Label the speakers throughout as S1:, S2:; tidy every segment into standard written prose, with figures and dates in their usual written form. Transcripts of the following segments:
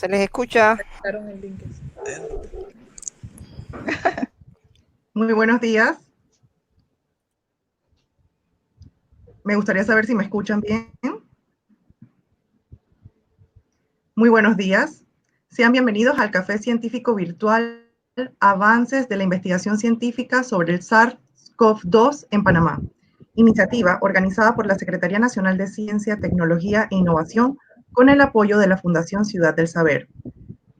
S1: ¿Se les escucha?
S2: Muy buenos días. Me gustaría saber si me escuchan bien. Muy buenos días. Sean bienvenidos al Café Científico Virtual Avances de la Investigación Científica sobre el SARS-CoV-2 en Panamá, iniciativa organizada por la Secretaría Nacional de Ciencia, Tecnología e Innovación con el apoyo de la Fundación Ciudad del Saber.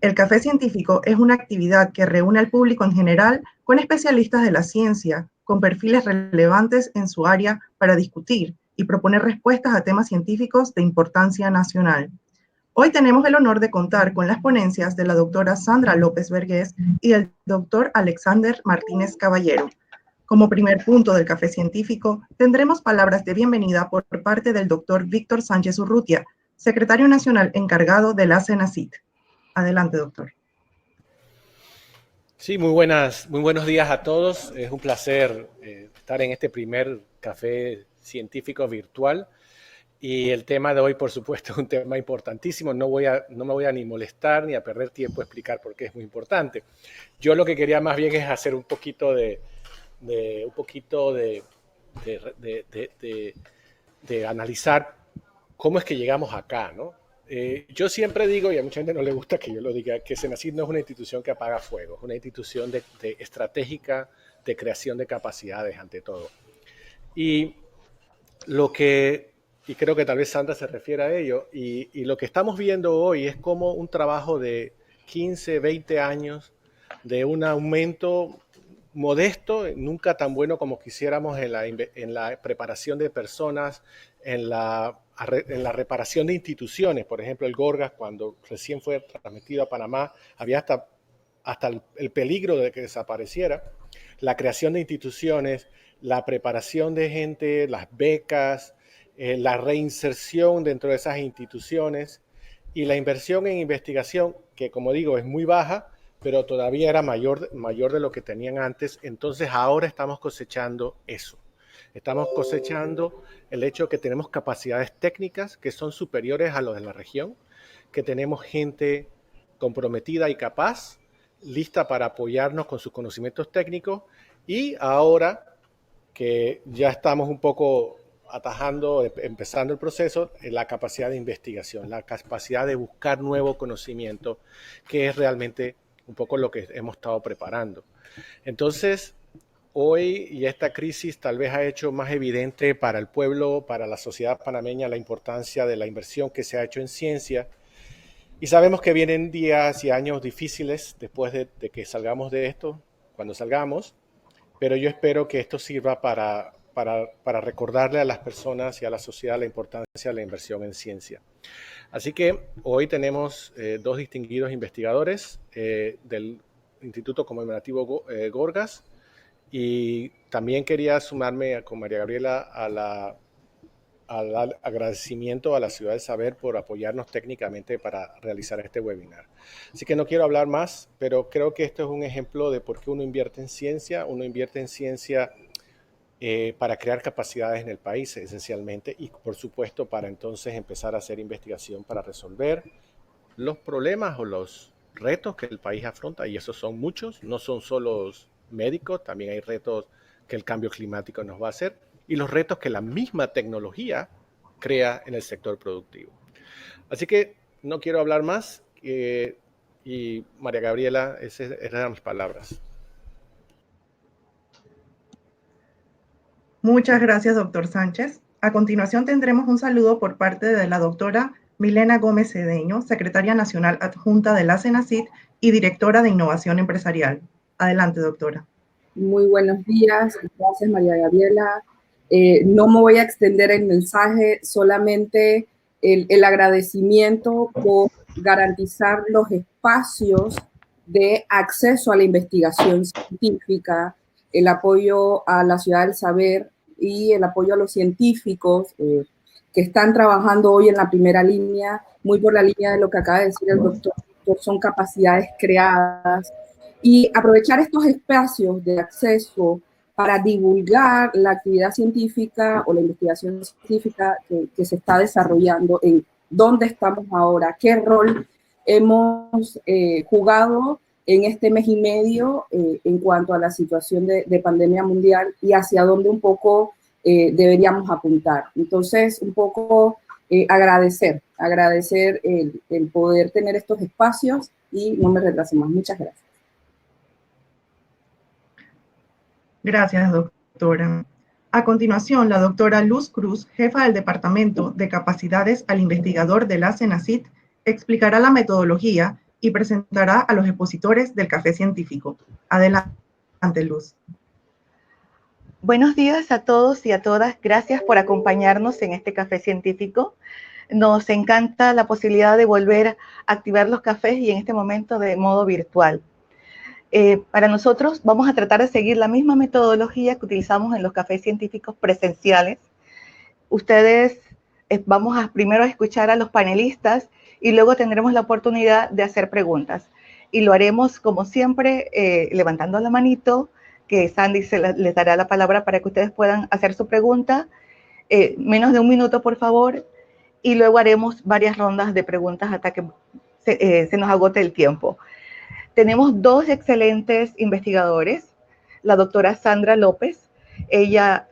S2: El Café Científico es una actividad que reúne al público en general con especialistas de la ciencia, con perfiles relevantes en su área para discutir y proponer respuestas a temas científicos de importancia nacional. Hoy tenemos el honor de contar con las ponencias de la doctora Sandra López Vergés y el doctor Alexander Martínez Caballero. Como primer punto del Café Científico, tendremos palabras de bienvenida por parte del doctor Víctor Sánchez Urrutia, secretario nacional encargado de la CENACIT. Adelante, doctor.
S3: Sí, muy buenos días a todos. Es un placer estar en este primer café científico virtual. Y el tema de hoy, por supuesto, es un tema importantísimo. No me voy a ni molestar ni a perder tiempo a explicar por qué es muy importante. Yo lo que quería más bien es hacer un poquito de analizar cómo es que llegamos acá, ¿no? Yo siempre digo, y a mucha gente no le gusta que yo lo diga, que CENACIT no es una institución que apaga fuego, es una institución de estratégica de creación de capacidades ante todo. Y creo que tal vez Sandra se refiere a ello, y lo que estamos viendo hoy es como un trabajo de 15, 20 años de un aumento modesto, nunca tan bueno como quisiéramos en la preparación de personas, en la reparación de instituciones. Por ejemplo, el Gorgas, cuando recién fue transmitido a Panamá, había hasta el peligro de que desapareciera. La creación de instituciones, la preparación de gente, las becas, la reinserción dentro de esas instituciones y la inversión en investigación, que como digo es muy baja, pero todavía era mayor de lo que tenían antes. Entonces ahora estamos cosechando eso. Estamos cosechando el hecho de que tenemos capacidades técnicas que son superiores a los de la región, que tenemos gente comprometida y capaz, lista para apoyarnos con sus conocimientos técnicos, y ahora que ya estamos un poco empezando el proceso, la capacidad de investigación, la capacidad de buscar nuevo conocimiento, que es realmente un poco lo que hemos estado preparando. Entonces, hoy y esta crisis tal vez ha hecho más evidente para el pueblo, para la sociedad panameña, la importancia de la inversión que se ha hecho en ciencia. Y sabemos que vienen días y años difíciles después de que salgamos de esto, cuando salgamos, pero yo espero que esto sirva para recordarle a las personas y a la sociedad la importancia de la inversión en ciencia. Así que hoy tenemos dos distinguidos investigadores del Instituto Conmemorativo Gorgas, y también quería sumarme con María Gabriela al agradecimiento a la Ciudad del Saber por apoyarnos técnicamente para realizar este webinar. Así que no quiero hablar más, pero creo que esto es un ejemplo de por qué uno invierte en ciencia. Uno invierte en ciencia para crear capacidades en el país, esencialmente, y por supuesto para entonces empezar a hacer investigación para resolver los problemas o los retos que el país afronta, y esos son muchos, no son solo médicos, también hay retos que el cambio climático nos va a hacer, y los retos que la misma tecnología crea en el sector productivo. Así que no quiero hablar más, y María Gabriela, esas eran mis palabras.
S2: Muchas gracias, doctor Sánchez. A continuación tendremos un saludo por parte de la doctora Milena Gómez Cedeño, secretaria nacional adjunta de la CENACIT y directora de Innovación Empresarial. Adelante, doctora.
S4: Muy buenos días, gracias María Gabriela. No me voy a extender el mensaje, solamente el agradecimiento por garantizar los espacios de acceso a la investigación científica, el apoyo a la Ciudad del Saber y el apoyo a los científicos que están trabajando hoy en la primera línea, muy por la línea de lo que acaba de decir el doctor, son capacidades creadas, y aprovechar estos espacios de acceso para divulgar la actividad científica o la investigación científica que se está desarrollando, en dónde estamos ahora, qué rol hemos jugado en este mes y medio en cuanto a la situación de pandemia mundial y hacia dónde un poco deberíamos apuntar. Entonces, un poco agradecer el poder tener estos espacios y no me retraso más. Muchas gracias.
S2: Gracias, doctora. A continuación, la doctora Luz Cruz, jefa del Departamento de Capacidades al Investigador de la CENACIT, explicará la metodología y presentará a los expositores del café científico. Adelante, Luz.
S1: Buenos días a todos y a todas. Gracias por acompañarnos en este café científico. Nos encanta la posibilidad de volver a activar los cafés y en este momento de modo virtual. Para nosotros vamos a tratar de seguir la misma metodología que utilizamos en los cafés científicos presenciales. Ustedes vamos a primero escuchar a los panelistas y luego tendremos la oportunidad de hacer preguntas. Y lo haremos como siempre levantando la manito, que Sandy les dará la palabra para que ustedes puedan hacer su pregunta. Menos de un minuto, por favor. Y luego haremos varias rondas de preguntas hasta que se nos agote el tiempo. Tenemos dos excelentes investigadores. La doctora Sandra López, ella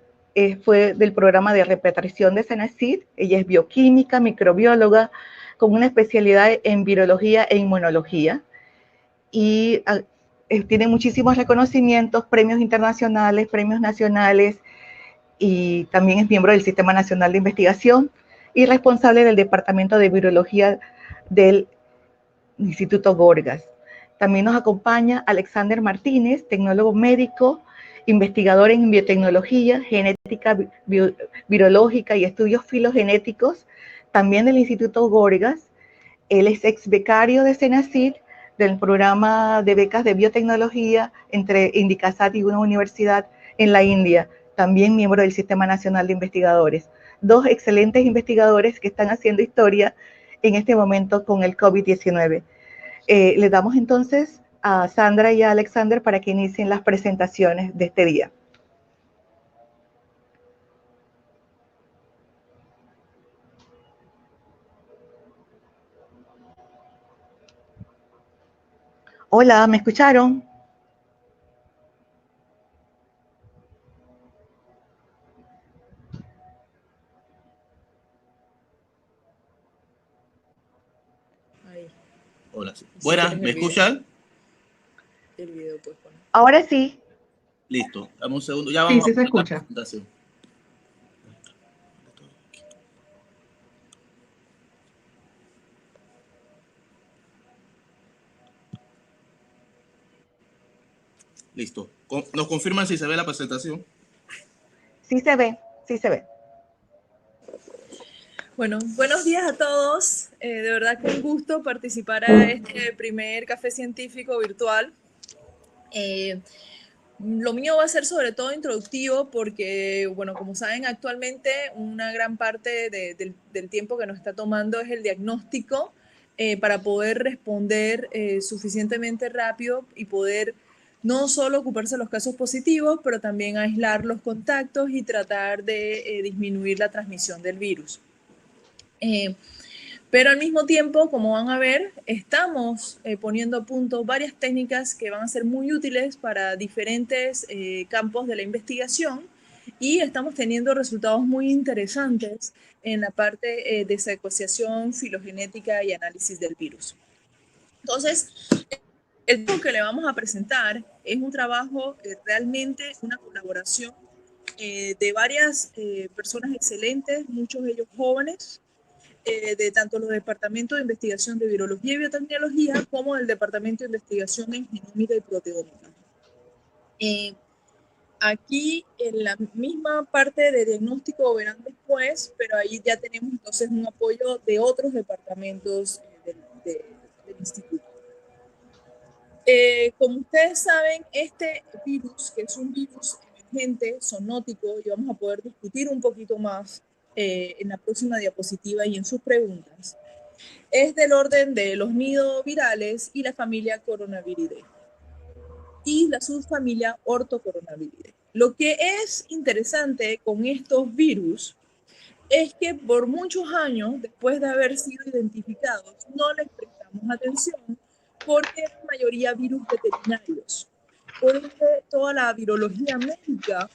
S1: fue del programa de repatriación de CENACIT. Ella es bioquímica, microbióloga, con una especialidad en virología e inmunología. Y tiene muchísimos reconocimientos, premios internacionales, premios nacionales, y también es miembro del Sistema Nacional de Investigación y responsable del Departamento de Virología del Instituto Gorgas. También nos acompaña Alexander Martínez, tecnólogo médico, investigador en biotecnología, genética virológica y estudios filogenéticos, también del Instituto Gorgas. Él es ex becario de CENACIT, del programa de becas de biotecnología entre Indicasat y una universidad en la India, también miembro del Sistema Nacional de Investigadores. Dos excelentes investigadores que están haciendo historia en este momento con el COVID-19. Le damos entonces a Sandra y a Alexander para que inicien las presentaciones de este día. Hola, ¿me escucharon?
S5: Hola. Buenas, ¿me escuchan?
S6: El video, pues, poner.
S1: Ahora sí.
S5: Listo, dame un segundo. Ya vamos
S2: sí,
S5: a
S2: se escucha.
S5: la presentación. Listo. ¿Nos confirman si se ve la presentación?
S1: Sí se ve, sí se ve.
S6: Bueno, buenos días a todos. De verdad que un gusto participar a este primer café científico virtual. Lo mío va a ser sobre todo introductivo porque, bueno, como saben, actualmente una gran parte del tiempo que nos está tomando es el diagnóstico para poder responder suficientemente rápido y poder no solo ocuparse de los casos positivos, pero también aislar los contactos y tratar de disminuir la transmisión del virus. Pero al mismo tiempo, como van a ver, estamos poniendo a punto varias técnicas que van a ser muy útiles para diferentes campos de la investigación y estamos teniendo resultados muy interesantes en la parte de secuenciación filogenética y análisis del virus. Entonces, el trabajo que le vamos a presentar es un trabajo realmente una colaboración de varias personas excelentes, muchos de ellos jóvenes, de tanto los departamentos de investigación de virología y biotecnología como del departamento de investigación en genómica y proteómica. Aquí en la misma parte de diagnóstico verán después, pero ahí ya tenemos entonces un apoyo de otros departamentos del instituto. Como ustedes saben, este virus, que es un virus emergente, zoonótico, y vamos a poder discutir un poquito más en la próxima diapositiva y en sus preguntas, es del orden de los nidovirales y la familia Coronaviridae y la subfamilia Orthocoronaviridae. Lo que es interesante con estos virus es que por muchos años, después de haber sido identificados, no les prestamos prestamos atención porque la mayoría virus veterinarios. Por ende, toda la virología médica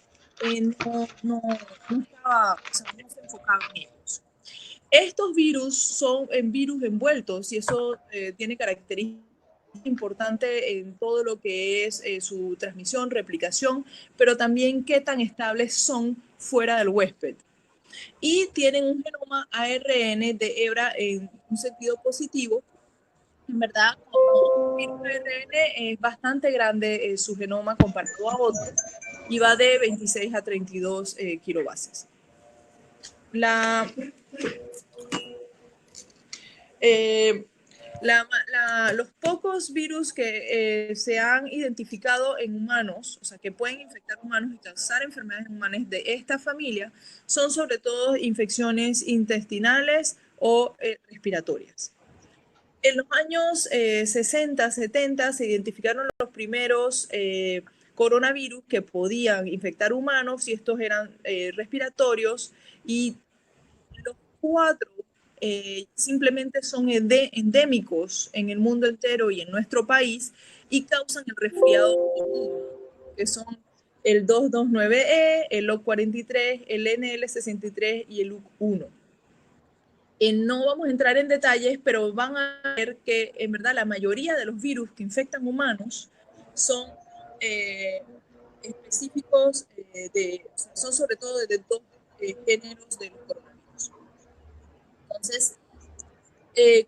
S6: no estaba, o sea, no se enfocaba en ellos. Estos virus son en virus envueltos y eso tiene características importante en todo lo que es su transmisión, replicación, pero también qué tan estables son fuera del huésped. Y tienen un genoma ARN de hebra en un sentido positivo. En verdad, como un virus ARN es bastante grande su genoma comparado a otros y va de 26 a 32 kilobases. Los pocos virus que se han identificado en humanos, o sea, que pueden infectar humanos y causar enfermedades humanas de esta familia, son sobre todo infecciones intestinales o respiratorias. En los años 60, 70 se identificaron los primeros coronavirus que podían infectar humanos y estos eran respiratorios y los 4 simplemente son endémicos en el mundo entero y en nuestro país y causan el resfriado común, que son el 229E, el O43, el NL63 y el U1. No vamos a entrar en detalles, pero van a ver que en verdad la mayoría de los virus que infectan humanos son específicos, son sobre todo de 2 géneros de los coronavirus. Entonces,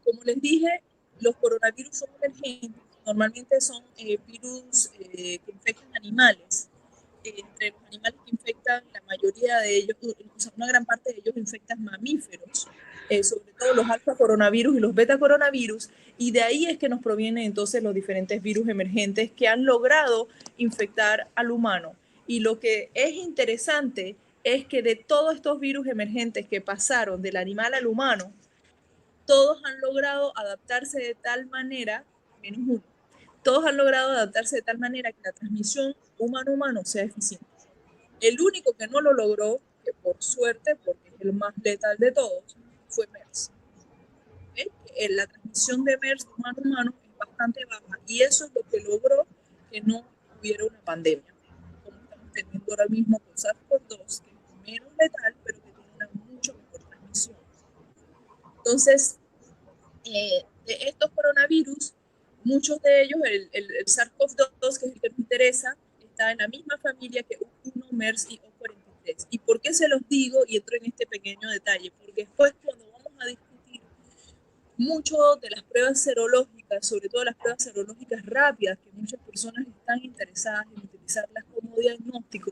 S6: como les dije, los coronavirus son emergentes, normalmente son virus que infectan animales. Entre los animales que infectan, la mayoría de ellos, o sea, una gran parte de ellos infectan mamíferos, sobre todo los alfa coronavirus y los beta coronavirus, y de ahí es que nos provienen entonces los diferentes virus emergentes que han logrado infectar al humano. Y lo que es interesante es que de todos estos virus emergentes que pasaron del animal al humano, todos han logrado adaptarse de tal manera, menos uno, todos han logrado adaptarse de tal manera que la transmisión humano-humano sea eficiente. El único que no lo logró, que por suerte, porque es el más letal de todos, fue MERS. La transmisión de MERS humano-humano es bastante baja y eso es lo que logró que no hubiera una pandemia, como estamos teniendo ahora mismo con SARS-CoV-2, que es menos letal, pero que tiene una mucho mejor transmisión. Entonces, de estos coronavirus, muchos de ellos, el SARS-CoV-2, que es el que nos interesa, está en la misma familia que U1, MERS y O43. ¿Y por qué se los digo? Y entro en este pequeño detalle, porque después cuando vamos a discutir mucho de las pruebas serológicas, sobre todo las pruebas serológicas rápidas, que muchas personas están interesadas en utilizarlas como diagnóstico,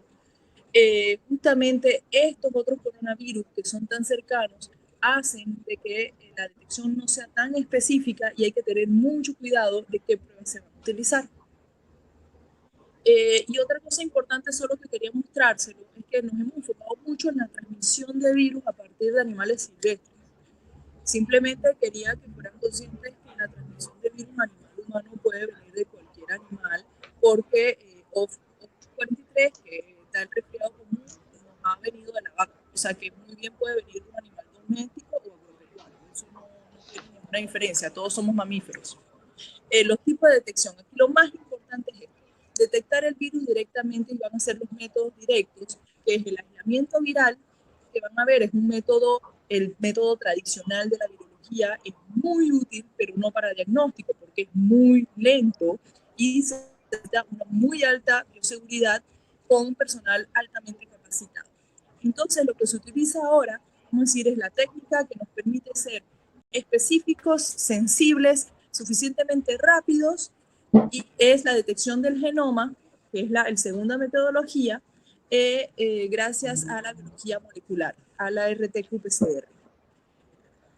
S6: justamente estos otros coronavirus que son tan cercanos hacen de que la detección no sea tan específica y hay que tener mucho cuidado de qué pruebas se van a utilizar. Y otra cosa importante, solo que quería mostrárselo, es que nos hemos enfocado mucho en la transmisión de virus a partir de animales silvestres. Simplemente quería que fueran conscientes que la transmisión de virus animal-humano puede venir de cualquier animal, porque OV43, que está el resfriado común, nos ha venido de la vaca. O sea que muy bien puede venir de un animal doméstico o agropecuario. Eso no tiene ninguna diferencia, todos somos mamíferos. Los tipos de detección. Aquí lo más importante es detectar el virus directamente y van a ser los métodos directos, que es el aislamiento viral, que van a ver, es un método, el método tradicional de la virología, es muy útil, pero no para diagnóstico, porque es muy lento y se da una muy alta bioseguridad con personal altamente capacitado. Entonces, lo que se utiliza ahora, vamos a decir, es la técnica que nos permite ser específicos, sensibles, suficientemente rápidos, y es la detección del genoma, que es la segunda metodología, gracias a la biología molecular, a la RT-qPCR.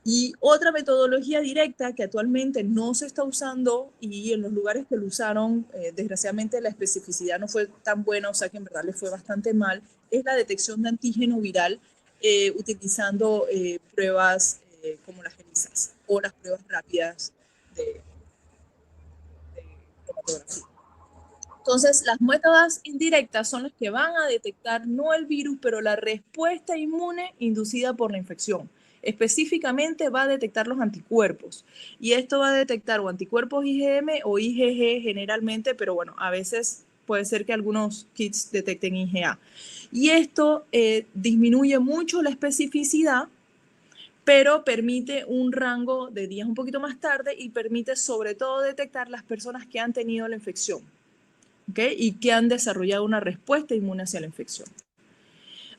S6: Y otra metodología directa que actualmente no se está usando y en los lugares que lo usaron, desgraciadamente la especificidad no fue tan buena, o sea que en verdad le fue bastante mal, es la detección de antígeno viral utilizando pruebas como las ELISAs o las pruebas rápidas de cromatografía. Entonces, las métodos indirectas son las que van a detectar no el virus, pero la respuesta inmune inducida por la infección. Específicamente va a detectar los anticuerpos. Y esto va a detectar o anticuerpos IgM o IgG generalmente, pero bueno, a veces puede ser que algunos kits detecten IgA. Y esto disminuye mucho la especificidad, pero permite un rango de días un poquito más tarde y permite sobre todo detectar las personas que han tenido la infección, ¿okay? Y que han desarrollado una respuesta inmune hacia la infección.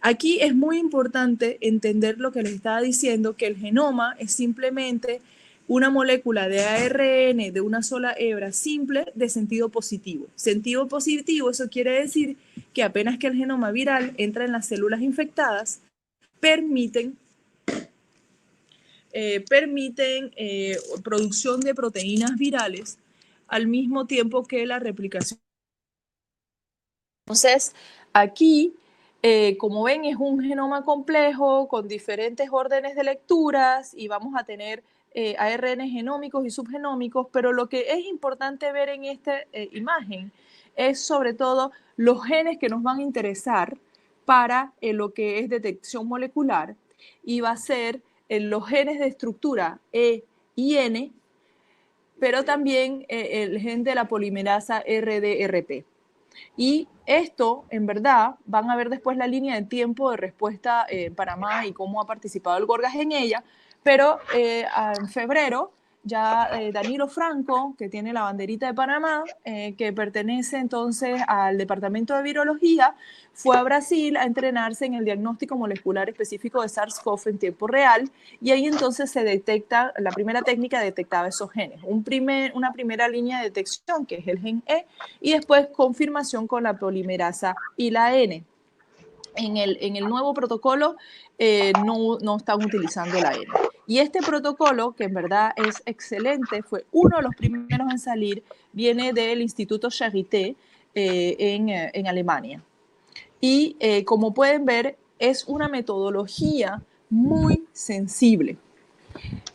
S6: Aquí es muy importante entender lo que les estaba diciendo, que el genoma es simplemente una molécula de ARN de una sola hebra simple de sentido positivo. Sentido positivo, eso quiere decir que apenas que el genoma viral entra en las células infectadas, permiten producción de proteínas virales al mismo tiempo que la replicación. Entonces, aquí, como ven, es un genoma complejo con diferentes órdenes de lecturas y vamos a tener ARN genómicos y subgenómicos, pero lo que es importante ver en esta imagen es sobre todo los genes que nos van a interesar para lo que es detección molecular, y va a ser los genes de estructura E y N, pero también el gen de la polimerasa RDRP. Y esto, en verdad, van a ver después la línea de tiempo de respuesta en Panamá y cómo ha participado el Gorgas en ella, pero en febrero ya Danilo Franco, que tiene la banderita de Panamá, que pertenece entonces al Departamento de Virología, fue a Brasil a entrenarse en el diagnóstico molecular específico de SARS-CoV en tiempo real, y ahí entonces se detecta, la primera técnica detectaba esos genes, una primera línea de detección que es el gen E, y después confirmación con la polimerasa y la N. En el nuevo protocolo no están utilizando la N. Y este protocolo, que en verdad es excelente, fue uno de los primeros en salir, viene del Instituto Charité en Alemania. Y como pueden ver, es una metodología muy sensible.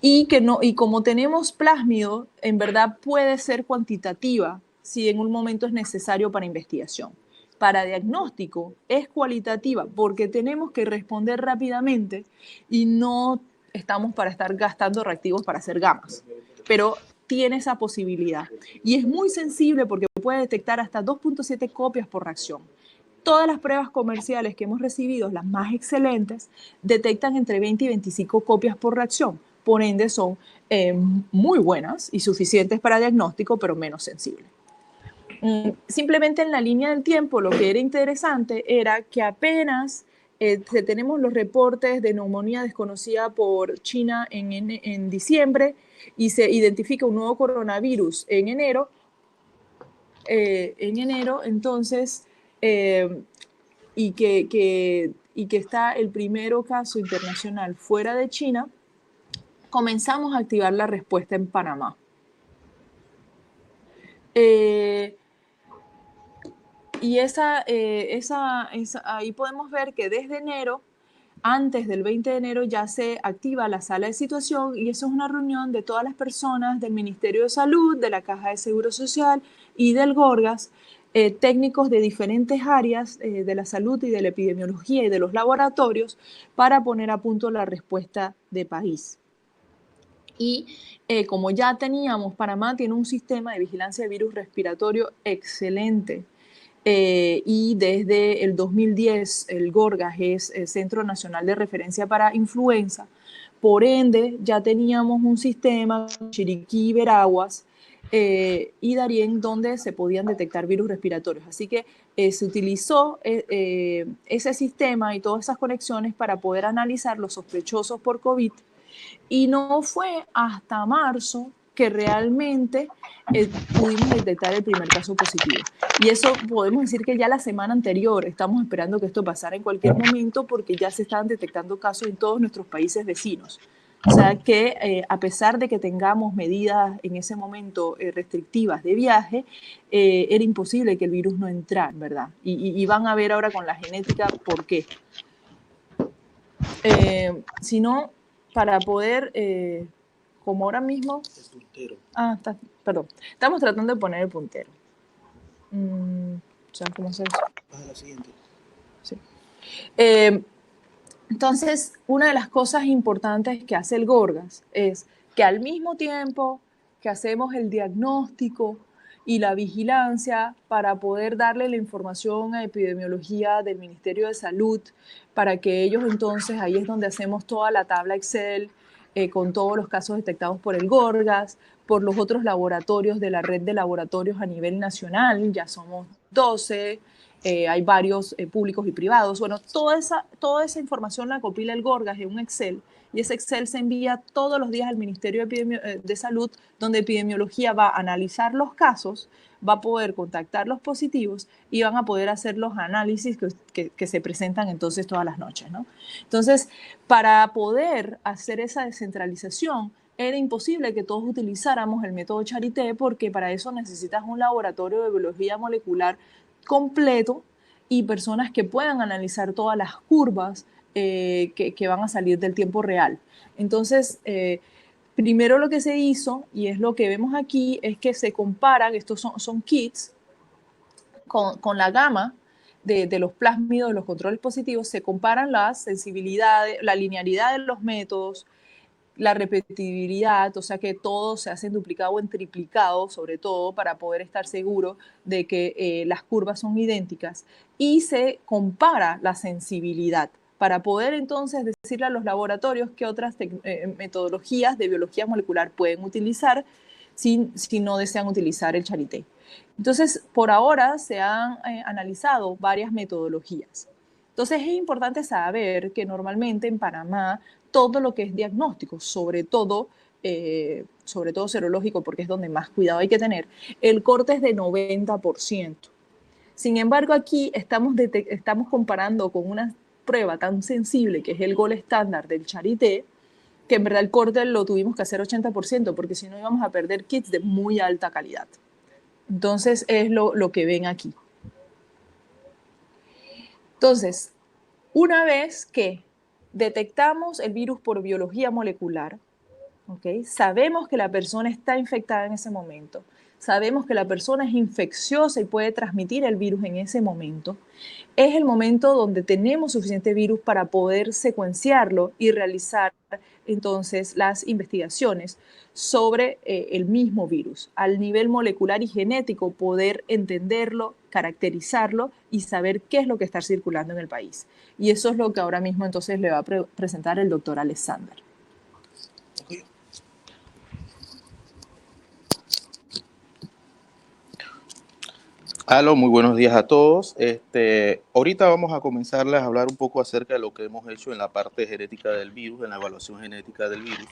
S6: Y como tenemos plásmido, en verdad puede ser cuantitativa si en un momento es necesario para investigación. Para diagnóstico es cualitativa porque tenemos que responder rápidamente y no estamos para estar gastando reactivos para hacer gamas, pero tiene esa posibilidad. Y es muy sensible porque puede detectar hasta 2.7 copias por reacción. Todas las pruebas comerciales que hemos recibido, las más excelentes, detectan entre 20 y 25 copias por reacción. Por ende, son muy buenas y suficientes para diagnóstico, pero menos sensibles. Simplemente en la línea del tiempo, lo que era interesante era que apenas tenemos los reportes de neumonía desconocida por China en diciembre y se identifica un nuevo coronavirus en enero. Entonces, y que está el primer caso internacional fuera de China, comenzamos a activar la respuesta en Panamá. Y ahí podemos ver que desde enero, antes del 20 de enero, ya se activa la sala de situación, y eso es una reunión de todas las personas del Ministerio de Salud, de la Caja de Seguro Social y del Gorgas, técnicos de diferentes áreas de la salud y de la epidemiología y de los laboratorios, para poner a punto la respuesta de país. Y como ya teníamos, Panamá tiene un sistema de vigilancia de virus respiratorio excelente. Y desde el 2010 el Gorgas es el Centro Nacional de Referencia para Influenza. Por ende, ya teníamos un sistema, Chiriquí, Veraguas y Darién, donde se podían detectar virus respiratorios. Así que se utilizó ese sistema y todas esas conexiones para poder analizar los sospechosos por COVID. Y no fue hasta marzo que realmente pudimos detectar el primer caso positivo. Y eso podemos decir que ya la semana anterior estamos esperando que esto pasara en cualquier momento, porque ya se estaban detectando casos en todos nuestros países vecinos. O sea que a pesar de que tengamos medidas en ese momento restrictivas de viaje, era imposible que el virus no entrara, ¿verdad? Y van a ver ahora con la genética por qué. Si no, para poder, como ahora mismo...
S5: El puntero.
S6: Perdón. Estamos tratando de poner el puntero. ¿Saben cómo hacer eso?
S5: Pasa la siguiente.
S6: Sí. Entonces, una de las cosas importantes que hace el Gorgas es que al mismo tiempo que hacemos el diagnóstico y la vigilancia para poder darle la información a epidemiología del Ministerio de Salud, para que ellos entonces, ahí es donde hacemos toda la tabla Excel con todos los casos detectados por el Gorgas, por los otros laboratorios de la red de laboratorios a nivel nacional, ya somos 12, hay varios públicos y privados. Bueno, toda esa información la compila el Gorgas en un Excel y ese Excel se envía todos los días al Ministerio de Salud, donde epidemiología va a analizar los casos, va a poder contactar los positivos y van a poder hacer los análisis que se presentan entonces todas las noches, ¿no? Entonces, para poder hacer esa descentralización, era imposible que todos utilizáramos el método Charité porque para eso necesitas un laboratorio de biología molecular completo y personas que puedan analizar todas las curvas que van a salir del tiempo real. Entonces, primero lo que se hizo, y es lo que vemos aquí, es que se comparan, estos son kits, con la gama de los plásmidos, de los controles positivos, se comparan las sensibilidades, la linealidad de los métodos, la repetibilidad, o sea que todo se hace en duplicado o en triplicado, sobre todo para poder estar seguro de que las curvas son idénticas, y se compara la sensibilidad para poder entonces decirle a los laboratorios qué otras metodologías de biología molecular pueden utilizar si no desean utilizar el Charité. Entonces, por ahora se han analizado varias metodologías. Entonces, es importante saber que normalmente en Panamá todo lo que es diagnóstico, sobre todo serológico, porque es donde más cuidado hay que tener, el corte es de 90%. Sin embargo, aquí estamos comparando con una prueba tan sensible que es el gol estándar del Charité, que en verdad el corte lo tuvimos que hacer 80%, porque si no íbamos a perder kits de muy alta calidad. Entonces, es lo que ven aquí. Entonces, una vez que detectamos el virus por biología molecular, ¿okay? Sabemos que la persona está infectada en ese momento, sabemos que la persona es infecciosa y puede transmitir el virus en ese momento, es el momento donde tenemos suficiente virus para poder secuenciarlo y realizar entonces las investigaciones sobre el mismo virus, al nivel molecular y genético, poder entenderlo, caracterizarlo y saber qué es lo que está circulando en el país. Y eso es lo que ahora mismo entonces le va a presentar el doctor Alexander.
S5: Aló, muy buenos días a todos. Ahorita vamos a comenzarles a hablar un poco acerca de lo que hemos hecho en la parte genética del virus, en la evaluación genética del virus.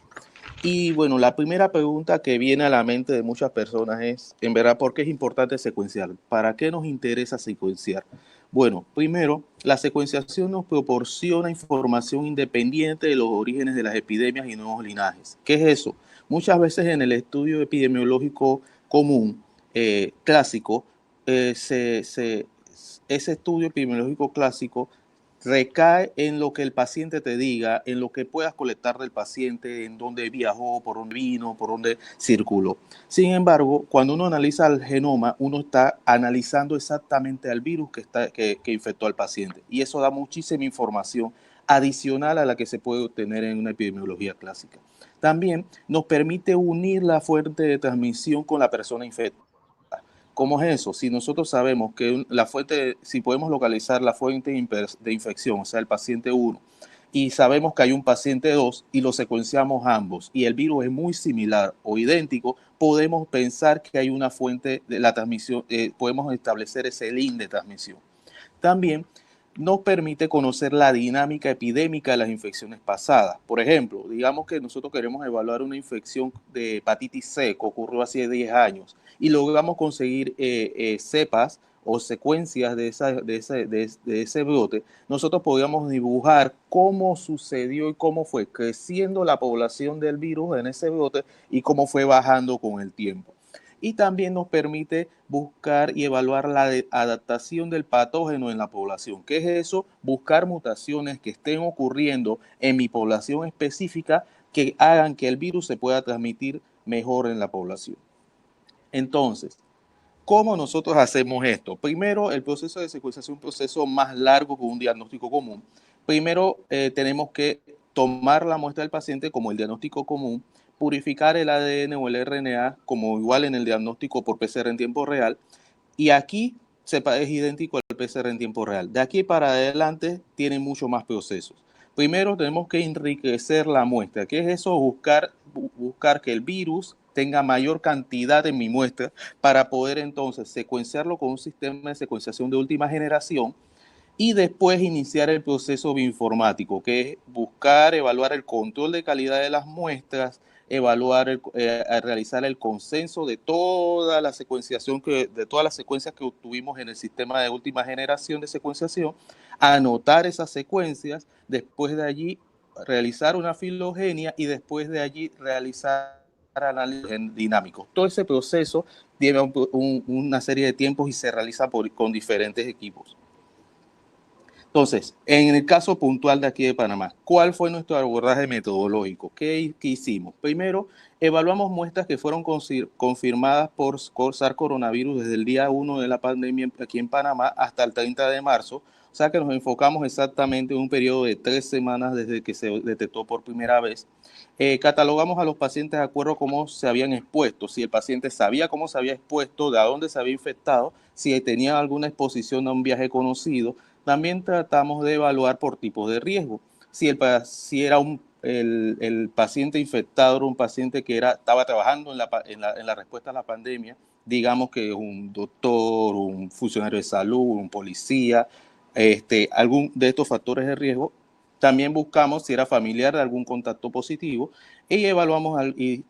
S5: Y bueno, la primera pregunta que viene a la mente de muchas personas es, en verdad, ¿por qué es importante secuenciar? ¿Para qué nos interesa secuenciar? Bueno, primero, la secuenciación nos proporciona información independiente de los orígenes de las epidemias y nuevos linajes. ¿Qué es eso? Muchas veces en el estudio epidemiológico común, clásico, ese estudio epidemiológico clásico recae en lo que el paciente te diga, en lo que puedas colectar del paciente, en dónde viajó, por dónde vino, por dónde circuló. Sin embargo, cuando uno analiza el genoma, uno está analizando exactamente al virus que infectó al paciente. Y eso da muchísima información adicional a la que se puede obtener en una epidemiología clásica. También nos permite unir la fuente de transmisión con la persona infectada. ¿Cómo es eso? Si nosotros sabemos que si podemos localizar la fuente de infección, o sea, el paciente 1, y sabemos que hay un paciente 2 y lo secuenciamos ambos y el virus es muy similar o idéntico, podemos pensar que hay una fuente de la transmisión, podemos establecer ese link de transmisión. También nos permite conocer la dinámica epidémica de las infecciones pasadas. Por ejemplo, digamos que nosotros queremos evaluar una infección de hepatitis C que ocurrió hace 10 años y logramos conseguir cepas o secuencias de ese brote. Nosotros podríamos dibujar cómo sucedió y cómo fue creciendo la población del virus en ese brote y cómo fue bajando con el tiempo. Y también nos permite buscar y evaluar la adaptación del patógeno en la población. ¿Qué es eso? Buscar mutaciones que estén ocurriendo en mi población específica que hagan que el virus se pueda transmitir mejor en la población. Entonces, ¿cómo nosotros hacemos esto? Primero, el proceso de secuenciación es un proceso más largo que un diagnóstico común. Primero, tenemos que tomar la muestra del paciente como el diagnóstico común, purificar el ADN o el RNA como igual en el diagnóstico por PCR en tiempo real, y aquí es idéntico al PCR en tiempo real. De aquí para adelante tiene mucho más procesos. Primero tenemos que enriquecer la muestra. ¿Qué es eso? Buscar que el virus tenga mayor cantidad en mi muestra para poder entonces secuenciarlo con un sistema de secuenciación de última generación y después iniciar el proceso bioinformático, que es buscar, evaluar el control de calidad de las muestras, realizar el consenso de toda la secuenciación de todas las secuencias que obtuvimos en el sistema de última generación de secuenciación, anotar esas secuencias, después de allí realizar una filogenia y después de allí realizar análisis dinámicos. Todo ese proceso lleva una serie de tiempos y se realiza con diferentes equipos. Entonces, en el caso puntual de aquí de Panamá, ¿cuál fue nuestro abordaje metodológico? ¿Qué hicimos? Primero, evaluamos muestras que fueron confirmadas por SARS coronavirus desde el día 1 de la pandemia aquí en Panamá hasta el 30 de marzo. O sea que nos enfocamos exactamente en un periodo de 3 semanas desde que se detectó por primera vez. Catalogamos a los pacientes de acuerdo a cómo se habían expuesto, si el paciente sabía cómo se había expuesto, de dónde se había infectado, si tenía alguna exposición a un viaje conocido. También tratamos de evaluar por tipos de riesgo. Si era el paciente infectado era un paciente que estaba trabajando en la respuesta a la pandemia, digamos que un doctor, un funcionario de salud, un policía, algún de estos factores de riesgo. También buscamos si era familiar de algún contacto positivo y evaluamos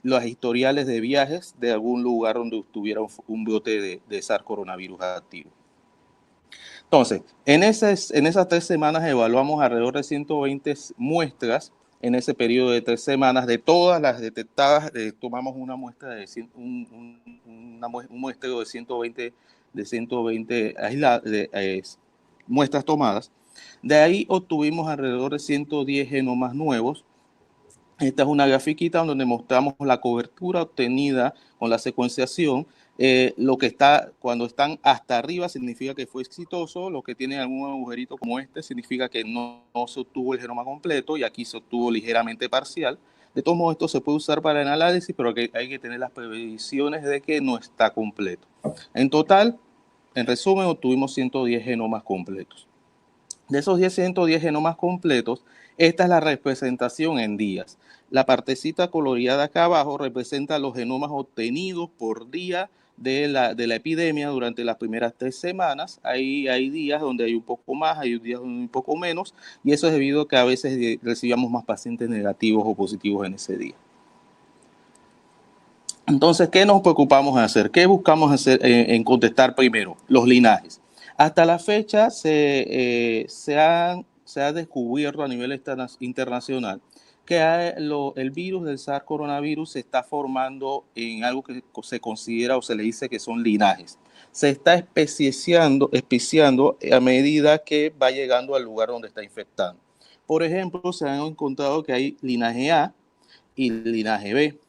S5: los historiales de viajes de algún lugar donde estuviera un brote de SARS coronavirus activo. Entonces, en esas 3 semanas evaluamos alrededor de 120 muestras en ese periodo de 3 semanas. De todas las detectadas, tomamos una muestra de un muestreo de 120 muestras tomadas. De ahí obtuvimos alrededor de 110 genomas nuevos. Esta es una grafiquita donde mostramos la cobertura obtenida con la secuenciación. Cuando están hasta arriba significa que fue exitoso. Lo que tiene algún agujerito como este significa que no se obtuvo el genoma completo y aquí se obtuvo ligeramente parcial. De todos modos, esto se puede usar para el análisis, pero hay que tener las previsiones de que no está completo. En total, en resumen, obtuvimos 110 genomas completos. De esos 110 genomas completos, esta es la representación en días. La partecita coloreada acá abajo representa los genomas obtenidos por día de la epidemia durante las primeras 3 semanas. Ahí hay días donde hay un poco más, hay días donde hay un poco menos, y eso es debido a que a veces recibíamos más pacientes negativos o positivos en ese día. Entonces, ¿qué nos preocupamos de hacer? ¿Qué buscamos hacer en contestar primero? Los linajes. Hasta la fecha se ha descubierto a nivel internacional que el virus del SARS coronavirus se está formando en algo que se considera o se le dice que son linajes. Se está especiando a medida que va llegando al lugar donde está infectando. Por ejemplo, se han encontrado que hay linaje A y linaje B.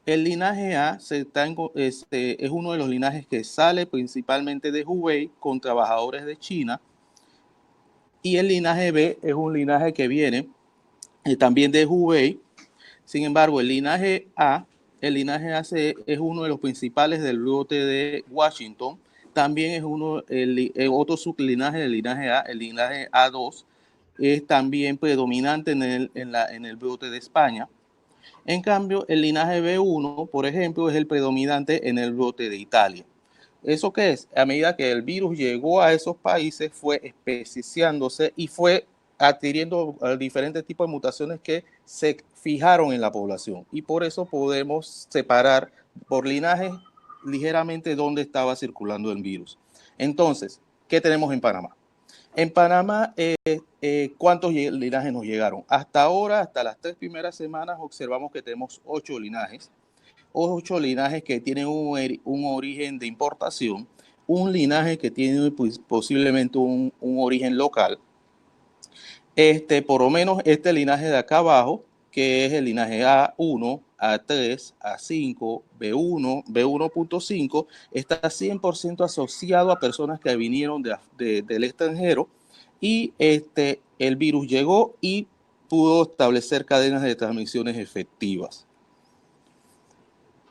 S5: El linaje A es uno de los linajes que sale principalmente de Hubei con trabajadores de China, y el linaje B es un linaje que viene también de Hubei. Sin embargo, el linaje AC es uno de los principales del brote de Washington. También es otro sublinaje del linaje A, el linaje A2, es también predominante en el brote de España. En cambio, el linaje B1, por ejemplo, es el predominante en el brote de Italia. ¿Eso qué es? A medida que el virus llegó a esos países, fue especiándose y fue adquiriendo diferentes tipos de mutaciones que se fijaron en la población. Y por eso podemos separar por linaje ligeramente dónde estaba circulando el virus. Entonces, ¿qué tenemos en Panamá? En Panamá, ¿cuántos linajes nos llegaron? Hasta ahora, hasta las 3 primeras semanas, observamos que tenemos 8 linajes. 8 linajes que tienen un origen de importación, un linaje que tiene posiblemente un origen local. Por lo menos este linaje de acá abajo, que es el linaje A1, A3, A5, B1, B1.5, está 100% asociado a personas que vinieron del extranjero, y el virus llegó y pudo establecer cadenas de transmisiones efectivas.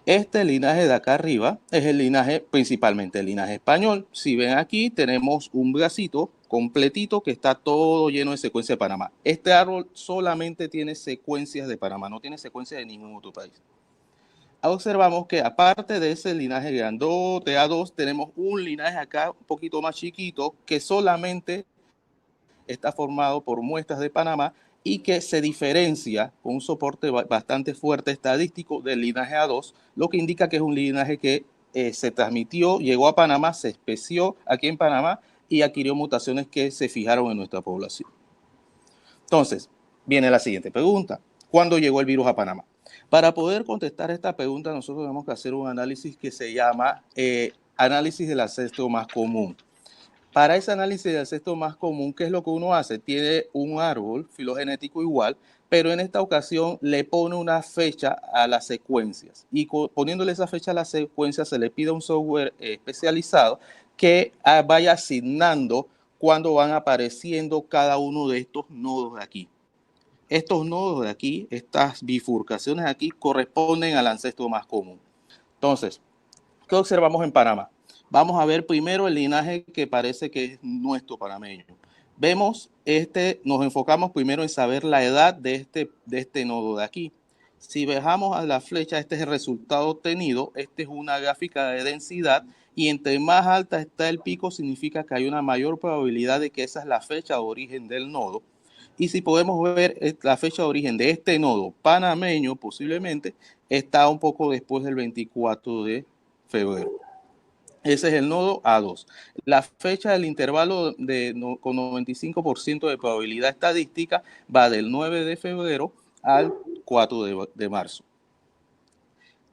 S5: Este linaje de acá arriba es el linaje, principalmente el linaje español. Si ven aquí, tenemos un bracito completito que está todo lleno de secuencias de Panamá. Este árbol solamente tiene secuencias de Panamá, no tiene secuencias de ningún otro país. Observamos que aparte de ese linaje grandote A2, tenemos un linaje acá un poquito más chiquito que solamente está formado por muestras de Panamá y que se diferencia con un soporte bastante fuerte estadístico del linaje A2, lo que indica que es un linaje que se transmitió, llegó a Panamá, se especió aquí en Panamá y adquirió mutaciones que se fijaron en nuestra población. Entonces, viene la siguiente pregunta. ¿Cuándo llegó el virus a Panamá? Para poder contestar esta pregunta, nosotros tenemos que hacer un análisis que se llama análisis del ancestro más común. Para ese análisis del ancestro más común, ¿qué es lo que uno hace? Tiene un árbol filogenético igual, pero en esta ocasión le pone una fecha a las secuencias. Y poniéndole esa fecha a las secuencias, se le pide a un software especializado que vaya asignando cuándo van apareciendo cada uno de estos nodos de aquí. Estos nodos de aquí, estas bifurcaciones de aquí, corresponden al ancestro más común. Entonces, ¿qué observamos en Panamá? Vamos a ver primero el linaje que parece que es nuestro panameño. Vemos, nos enfocamos primero en saber la edad de este nodo de aquí. Si bajamos a la flecha, este es el resultado obtenido. Esta es una gráfica de densidad y entre más alta está el pico, significa que hay una mayor probabilidad de que esa es la fecha de origen del nodo. Y si podemos ver la fecha de origen de este nodo panameño, posiblemente, está un poco después del 24 de febrero. Ese es el nodo A2. La fecha del intervalo con 95% de probabilidad estadística va del 9 de febrero al 4 de marzo.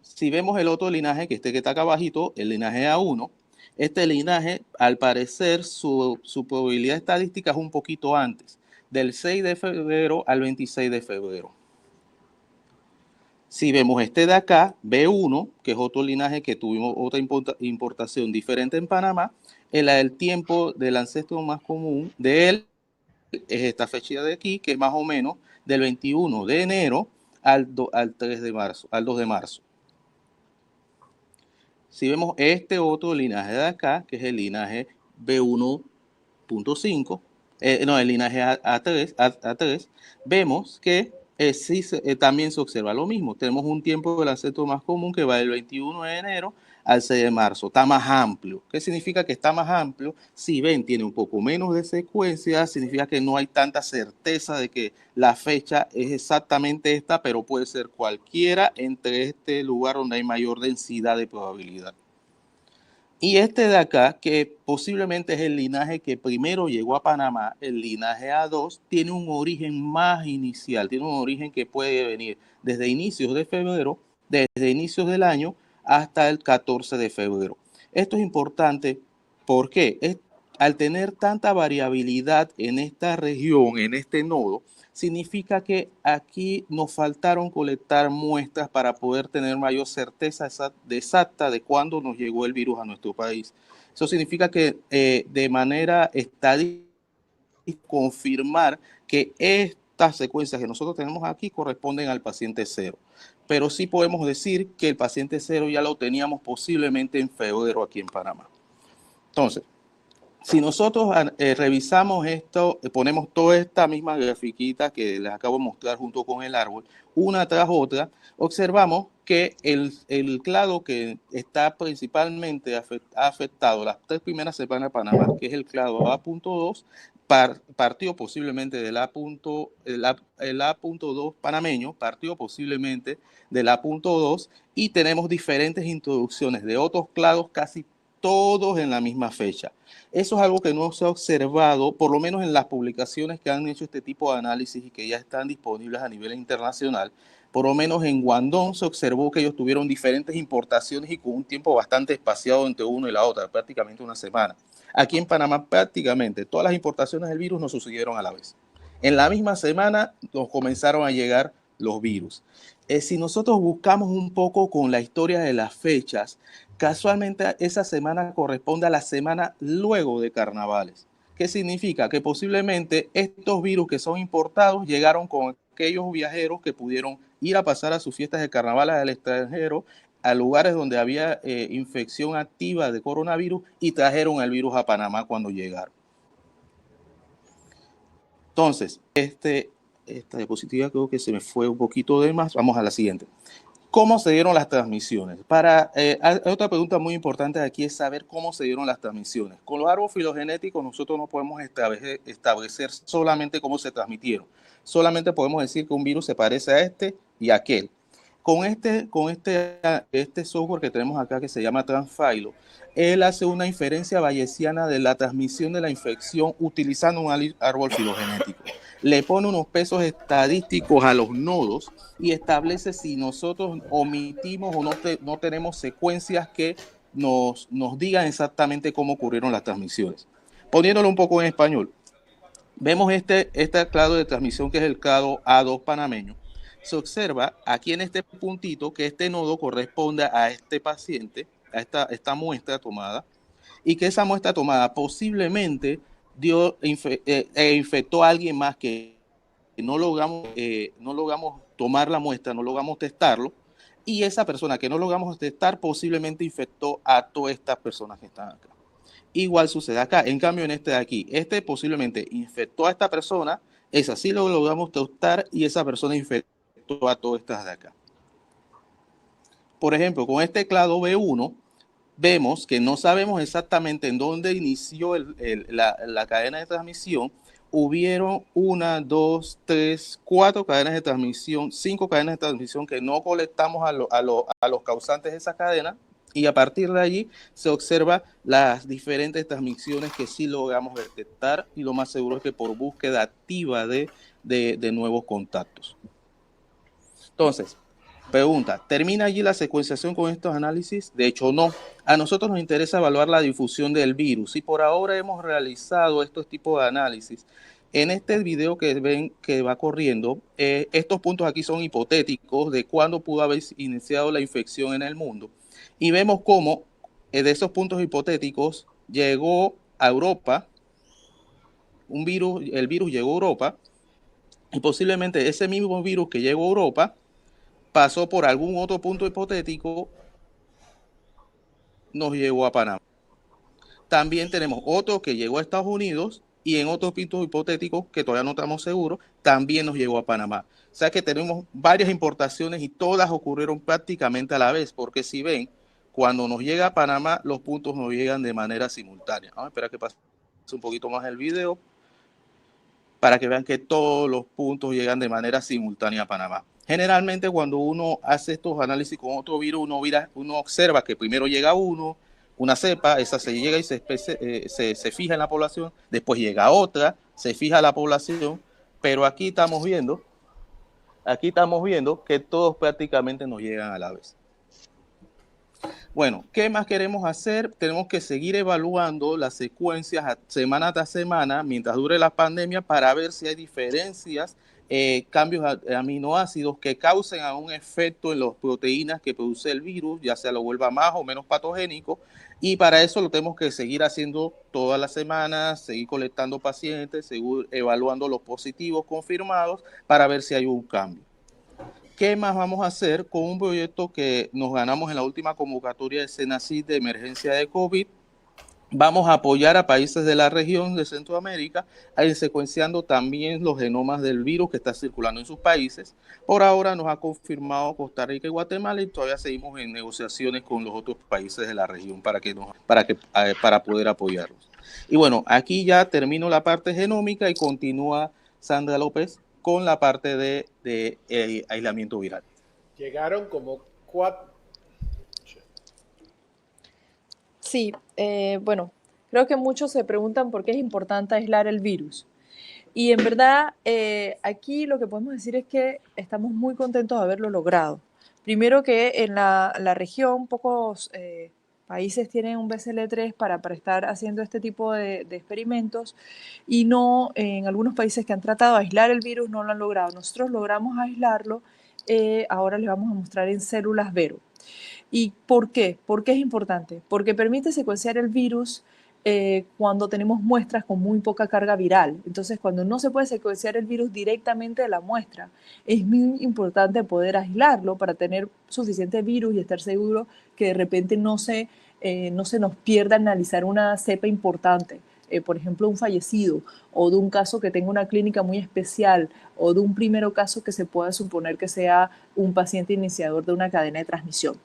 S5: Si vemos el otro linaje, que está acá abajito, el linaje A1, este linaje, al parecer, su probabilidad estadística es un poquito antes, del 6 de febrero al 26 de febrero. Si vemos este de acá, B1, que es otro linaje que tuvimos otra importación diferente en Panamá, el tiempo del ancestro más común de él es esta fecha de aquí, que es más o menos del 21 de enero al 3 de marzo, al 2 de marzo. Si vemos este otro linaje de acá, que es el linaje B1.5, el linaje A3, vemos que también se observa lo mismo. Tenemos un tiempo del ancestro más común que va del 21 de enero al 6 de marzo. Está más amplio. ¿Qué significa que está más amplio? Si ven, tiene un poco menos de secuencias, significa que no hay tanta certeza de que la fecha es exactamente esta, pero puede ser cualquiera entre este lugar donde hay mayor densidad de probabilidad. Y este de acá, que posiblemente es el linaje que primero llegó a Panamá, el linaje A2, tiene un origen más inicial, tiene un origen que puede venir desde inicios de febrero, desde inicios del año hasta el 14 de febrero. Esto es importante porque al tener tanta variabilidad en esta región, en este nodo, significa que aquí nos faltaron colectar muestras para poder tener mayor certeza exacta de cuándo nos llegó el virus a nuestro país. Eso significa que de manera estadística confirmar que estas secuencias que nosotros tenemos aquí corresponden al paciente cero. Pero sí podemos decir que el paciente cero ya lo teníamos posiblemente en febrero aquí en Panamá. Entonces, si nosotros revisamos esto, ponemos toda esta misma grafiquita que les acabo de mostrar junto con el árbol, una tras otra, observamos que el clado que está principalmente afectado las 3 primeras semanas de Panamá, que es el clado A.2, partió posiblemente del el A.2 panameño, partió posiblemente del A.2 y tenemos diferentes introducciones de otros clados casi todos en la misma fecha. Eso es algo que no se ha observado, por lo menos en las publicaciones que han hecho este tipo de análisis y que ya están disponibles a nivel internacional. Por lo menos en Guangdong se observó que ellos tuvieron diferentes importaciones y con un tiempo bastante espaciado entre uno y la otra, prácticamente una semana. Aquí en Panamá prácticamente todas las importaciones del virus nos sucedieron a la vez. En la misma semana nos comenzaron a llegar los virus. Si nosotros buscamos un poco con la historia de las fechas, casualmente esa semana corresponde a la semana luego de carnavales. ¿Qué significa? Que posiblemente estos virus que son importados llegaron con aquellos viajeros que pudieron ir a pasar a sus fiestas de carnaval al extranjero, a lugares donde había infección activa de coronavirus, y trajeron el virus a Panamá cuando llegaron. Entonces, esta diapositiva creo que se me fue un poquito de más. Vamos a la siguiente. ¿Cómo se dieron las transmisiones? Otra pregunta muy importante aquí es saber cómo se dieron las transmisiones. Con los árboles filogenéticos nosotros no podemos establecer solamente cómo se transmitieron. Solamente podemos decir que un virus se parece a este y a aquel. Con este software que tenemos acá, que se llama Transfilo, él hace una inferencia bayesiana de la transmisión de la infección utilizando un árbol filogenético. Le pone unos pesos estadísticos a los nodos y establece si nosotros omitimos o no tenemos secuencias que nos digan exactamente cómo ocurrieron las transmisiones. Poniéndolo un poco en español, vemos este clado de transmisión, que es el clado A2 panameño. Se observa aquí en este puntito que este nodo corresponde a este paciente, a esta muestra tomada, y que esa muestra tomada posiblemente infectó a alguien más que no logramos tomar la muestra, no logramos testarlo, y esa persona que no logramos testar posiblemente infectó a todas estas personas que están acá. Igual sucede acá. En cambio, en este de aquí, posiblemente infectó a esta persona, esa sí lo logramos testar, y esa persona infectó a todas estas de acá. Por ejemplo, con este clado B1, vemos que no sabemos exactamente en dónde inició la cadena de transmisión. Hubieron 1, 2, 3, 4 cadenas de transmisión, 5 cadenas de transmisión que no colectamos a los causantes de esa cadena, y a partir de allí se observa las diferentes transmisiones que sí logramos detectar, y lo más seguro es que por búsqueda activa de nuevos contactos. Entonces, pregunta, ¿termina allí la secuenciación con estos análisis? De hecho, no. A nosotros nos interesa evaluar la difusión del virus, y por ahora hemos realizado estos tipos de análisis. En este video que ven que va corriendo, estos puntos aquí son hipotéticos de cuándo pudo haber iniciado la infección en el mundo. Y vemos cómo de esos puntos hipotéticos llegó a Europa, el virus llegó a Europa, y posiblemente ese mismo virus que llegó a Europa pasó por algún otro punto hipotético, nos llegó a Panamá. También tenemos otro que llegó a Estados Unidos, y en otros puntos hipotéticos que todavía no estamos seguros, también nos llegó a Panamá. O sea que tenemos varias importaciones y todas ocurrieron prácticamente a la vez, porque si ven, cuando nos llega a Panamá, los puntos nos llegan de manera simultánea. Vamos a esperar que pase un poquito más el video para que vean que todos los puntos llegan de manera simultánea a Panamá. Generalmente cuando uno hace estos análisis con otro virus, uno observa que primero llega una cepa, esa se llega y se fija en la población, después llega otra, se fija la población, pero aquí estamos viendo que todos prácticamente nos llegan a la vez. Bueno, ¿qué más queremos hacer? Tenemos que seguir evaluando las secuencias semana tras semana mientras dure la pandemia, para ver si hay diferencias, cambios de aminoácidos que causen un efecto en las proteínas que produce el virus, ya sea lo vuelva más o menos patogénico, y para eso lo tenemos que seguir haciendo todas las semanas, seguir colectando pacientes, seguir evaluando los positivos confirmados para ver si hay un cambio. ¿Qué más vamos a hacer con un proyecto que nos ganamos en la última convocatoria de Senacid de emergencia de COVID? Vamos a apoyar a países de la región de Centroamérica a ir secuenciando también los genomas del virus que está circulando en sus países. Por ahora nos ha confirmado Costa Rica y Guatemala, y todavía seguimos en negociaciones con los otros países de la región para poder apoyarlos. Y bueno, aquí ya termino la parte genómica y continúa Sandra López con la parte de aislamiento viral.
S3: Llegaron como 4.
S6: Sí, bueno, creo que muchos se preguntan por qué es importante aislar el virus. Y en verdad, aquí lo que podemos decir es que estamos muy contentos de haberlo logrado. Primero que en la región pocos países tienen un BCL3 para estar haciendo este tipo de experimentos, y no en algunos países que han tratado de aislar el virus no lo han logrado. Nosotros logramos aislarlo, ahora les vamos a mostrar en células Vero. ¿Y por qué? ¿Por qué es importante? Porque permite secuenciar el virus cuando tenemos muestras con muy poca carga viral. Entonces, cuando no se puede secuenciar el virus directamente de la muestra, es muy importante poder aislarlo para tener suficiente virus y estar seguro que de repente no se nos pierda analizar una cepa importante. Por ejemplo, un fallecido, o de un caso que tenga una clínica muy especial, o de un primero caso que se pueda suponer que sea un paciente iniciador de una cadena de transmisión.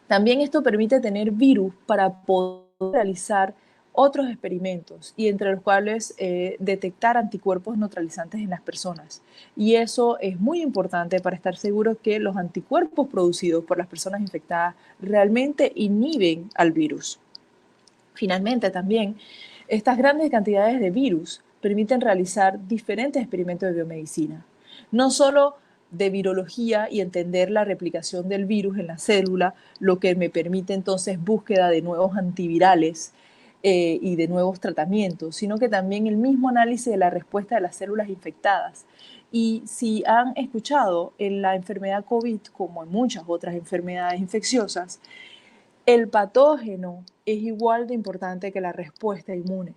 S6: También esto permite tener virus para poder realizar otros experimentos y entre los cuales detectar anticuerpos neutralizantes en las personas. Y eso es muy importante para estar seguros que los anticuerpos producidos por las personas infectadas realmente inhiben al virus. Finalmente, también, estas grandes cantidades de virus permiten realizar diferentes experimentos de biomedicina. No solo de virología y entender la replicación del virus en la célula, lo que me permite entonces búsqueda de nuevos antivirales y de nuevos tratamientos, sino que también el mismo análisis de la respuesta de las células infectadas. Y si han escuchado, en la enfermedad COVID, como en muchas otras enfermedades infecciosas, el patógeno es igual de importante que la respuesta inmune.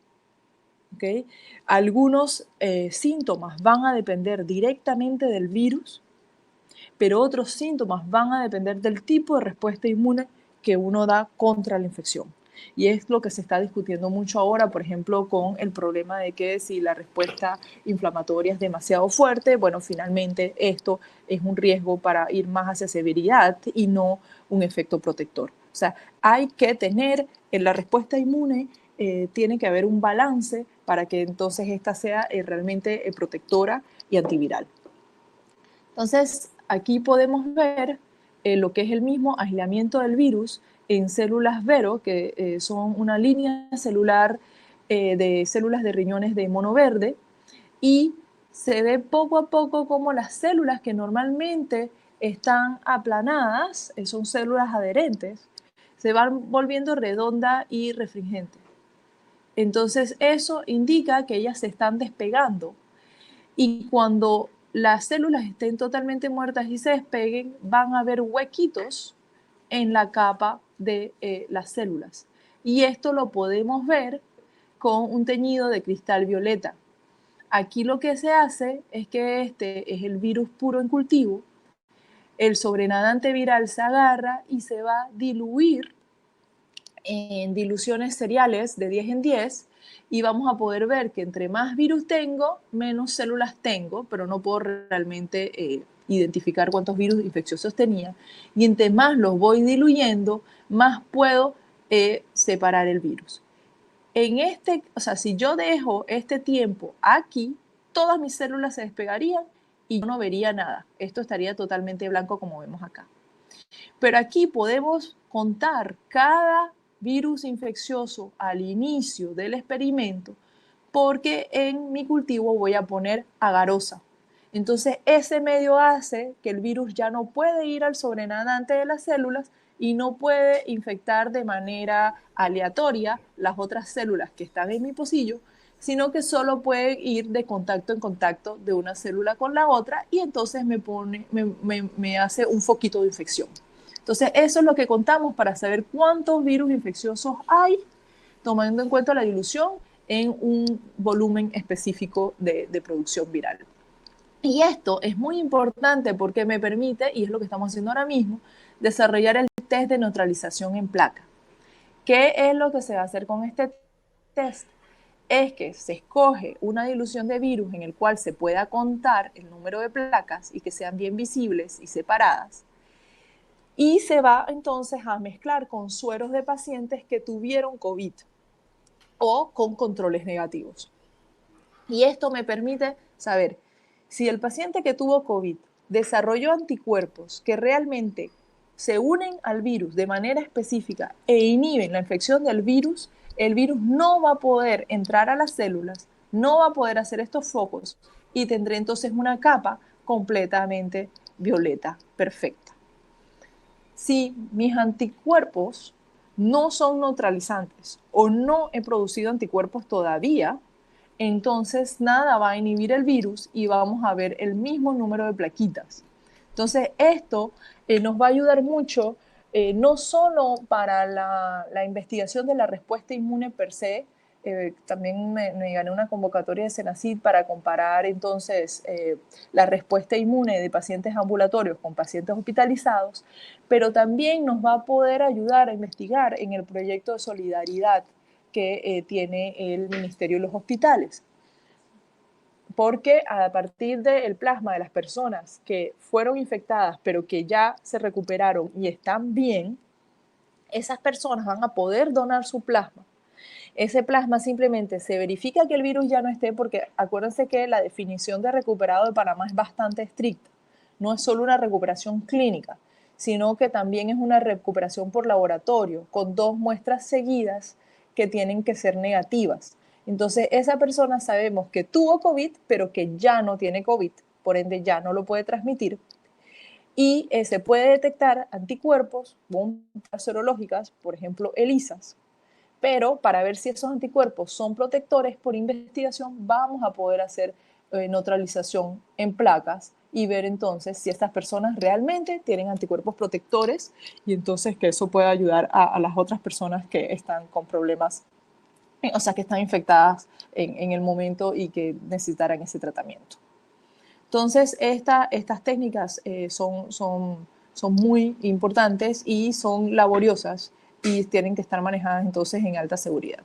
S6: ¿Okay? Algunos síntomas van a depender directamente del virus, pero otros síntomas van a depender del tipo de respuesta inmune que uno da contra la infección. Y es lo que se está discutiendo mucho ahora, por ejemplo, con el problema de que si la respuesta inflamatoria es demasiado fuerte, bueno, finalmente esto es un riesgo para ir más hacia severidad y no un efecto protector. O sea, hay que tener en la respuesta inmune, tiene que haber un balance para que entonces esta sea realmente protectora y antiviral. Entonces, aquí podemos ver lo que es el mismo aislamiento del virus en células Vero, que son una línea celular de células de riñones de mono verde, y se ve poco a poco como las células que normalmente están aplanadas, son células adherentes, se van volviendo redonda y refringente. Entonces, eso indica que ellas se están despegando. Y cuando las células estén totalmente muertas y se despeguen, van a haber huequitos en la capa de las células. Y esto lo podemos ver con un teñido de cristal violeta. Aquí lo que se hace es que este es el virus puro en cultivo. El sobrenadante viral se agarra y se va a diluir en diluciones seriales de 10 en 10 y vamos a poder ver que entre más virus tengo, menos células tengo, pero no puedo realmente identificar cuántos virus infecciosos tenía. Y entre más los voy diluyendo, más puedo separar el virus. O sea, si yo dejo este tiempo aquí, todas mis células se despegarían y yo no vería nada. Esto estaría totalmente blanco como vemos acá. Pero aquí podemos contar cada virus infeccioso al inicio del experimento porque en mi cultivo voy a poner agarosa. Entonces ese medio hace que el virus ya no puede ir al sobrenadante de las células y no puede infectar de manera aleatoria las otras células que están en mi pocillo, sino que solo puede ir de contacto en contacto de una célula con la otra y entonces me hace un foquito de infección. Entonces, eso es lo que contamos para saber cuántos virus infecciosos hay, tomando en cuenta la dilución en un volumen específico de producción viral. Y esto es muy importante porque me permite, y es lo que estamos haciendo ahora mismo, desarrollar el test de neutralización en placa. ¿Qué es lo que se va a hacer con este test? Es que se escoge una dilución de virus en el cual se pueda contar el número de placas y que sean bien visibles y separadas. Y se va entonces a mezclar con sueros de pacientes que tuvieron COVID o con controles negativos. Y esto me permite saber si el paciente que tuvo COVID desarrolló anticuerpos que realmente se unen al virus de manera específica e inhiben la infección del virus, el virus no va a poder entrar a las células, no va a poder hacer estos focos y tendré entonces una capa completamente violeta, perfecta. Si mis anticuerpos no son neutralizantes o no he producido anticuerpos todavía, entonces nada va a inhibir el virus y vamos a ver el mismo número de plaquitas. Entonces esto nos va a ayudar mucho no solo para la investigación de la respuesta inmune per se. También me gané una convocatoria de Senacid para comparar entonces la respuesta inmune de pacientes ambulatorios con pacientes hospitalizados, pero también nos va a poder ayudar a investigar en el proyecto de solidaridad que tiene el Ministerio de los Hospitales. Porque a partir del plasma de las personas que fueron infectadas pero que ya se recuperaron y están bien, esas personas van a poder donar su plasma. Ese plasma simplemente se verifica que el virus ya no esté, porque acuérdense que la definición de recuperado de Panamá es bastante estricta. No es solo una recuperación clínica, sino que también es una recuperación por laboratorio, con 2 muestras seguidas que tienen que ser negativas. Entonces, esa persona sabemos que tuvo COVID, pero que ya no tiene COVID, por ende ya no lo puede transmitir. Y se puede detectar anticuerpos, bombas serológicas, por ejemplo, ELISAs, pero para ver si esos anticuerpos son protectores por investigación, vamos a poder hacer neutralización en placas y ver entonces si estas personas realmente tienen anticuerpos protectores, y entonces que eso pueda ayudar a las otras personas que están con problemas, o sea, que están infectadas en el momento y que necesitarán ese tratamiento. Entonces, estas técnicas son muy importantes y son laboriosas, y tienen que estar manejadas entonces en alta seguridad.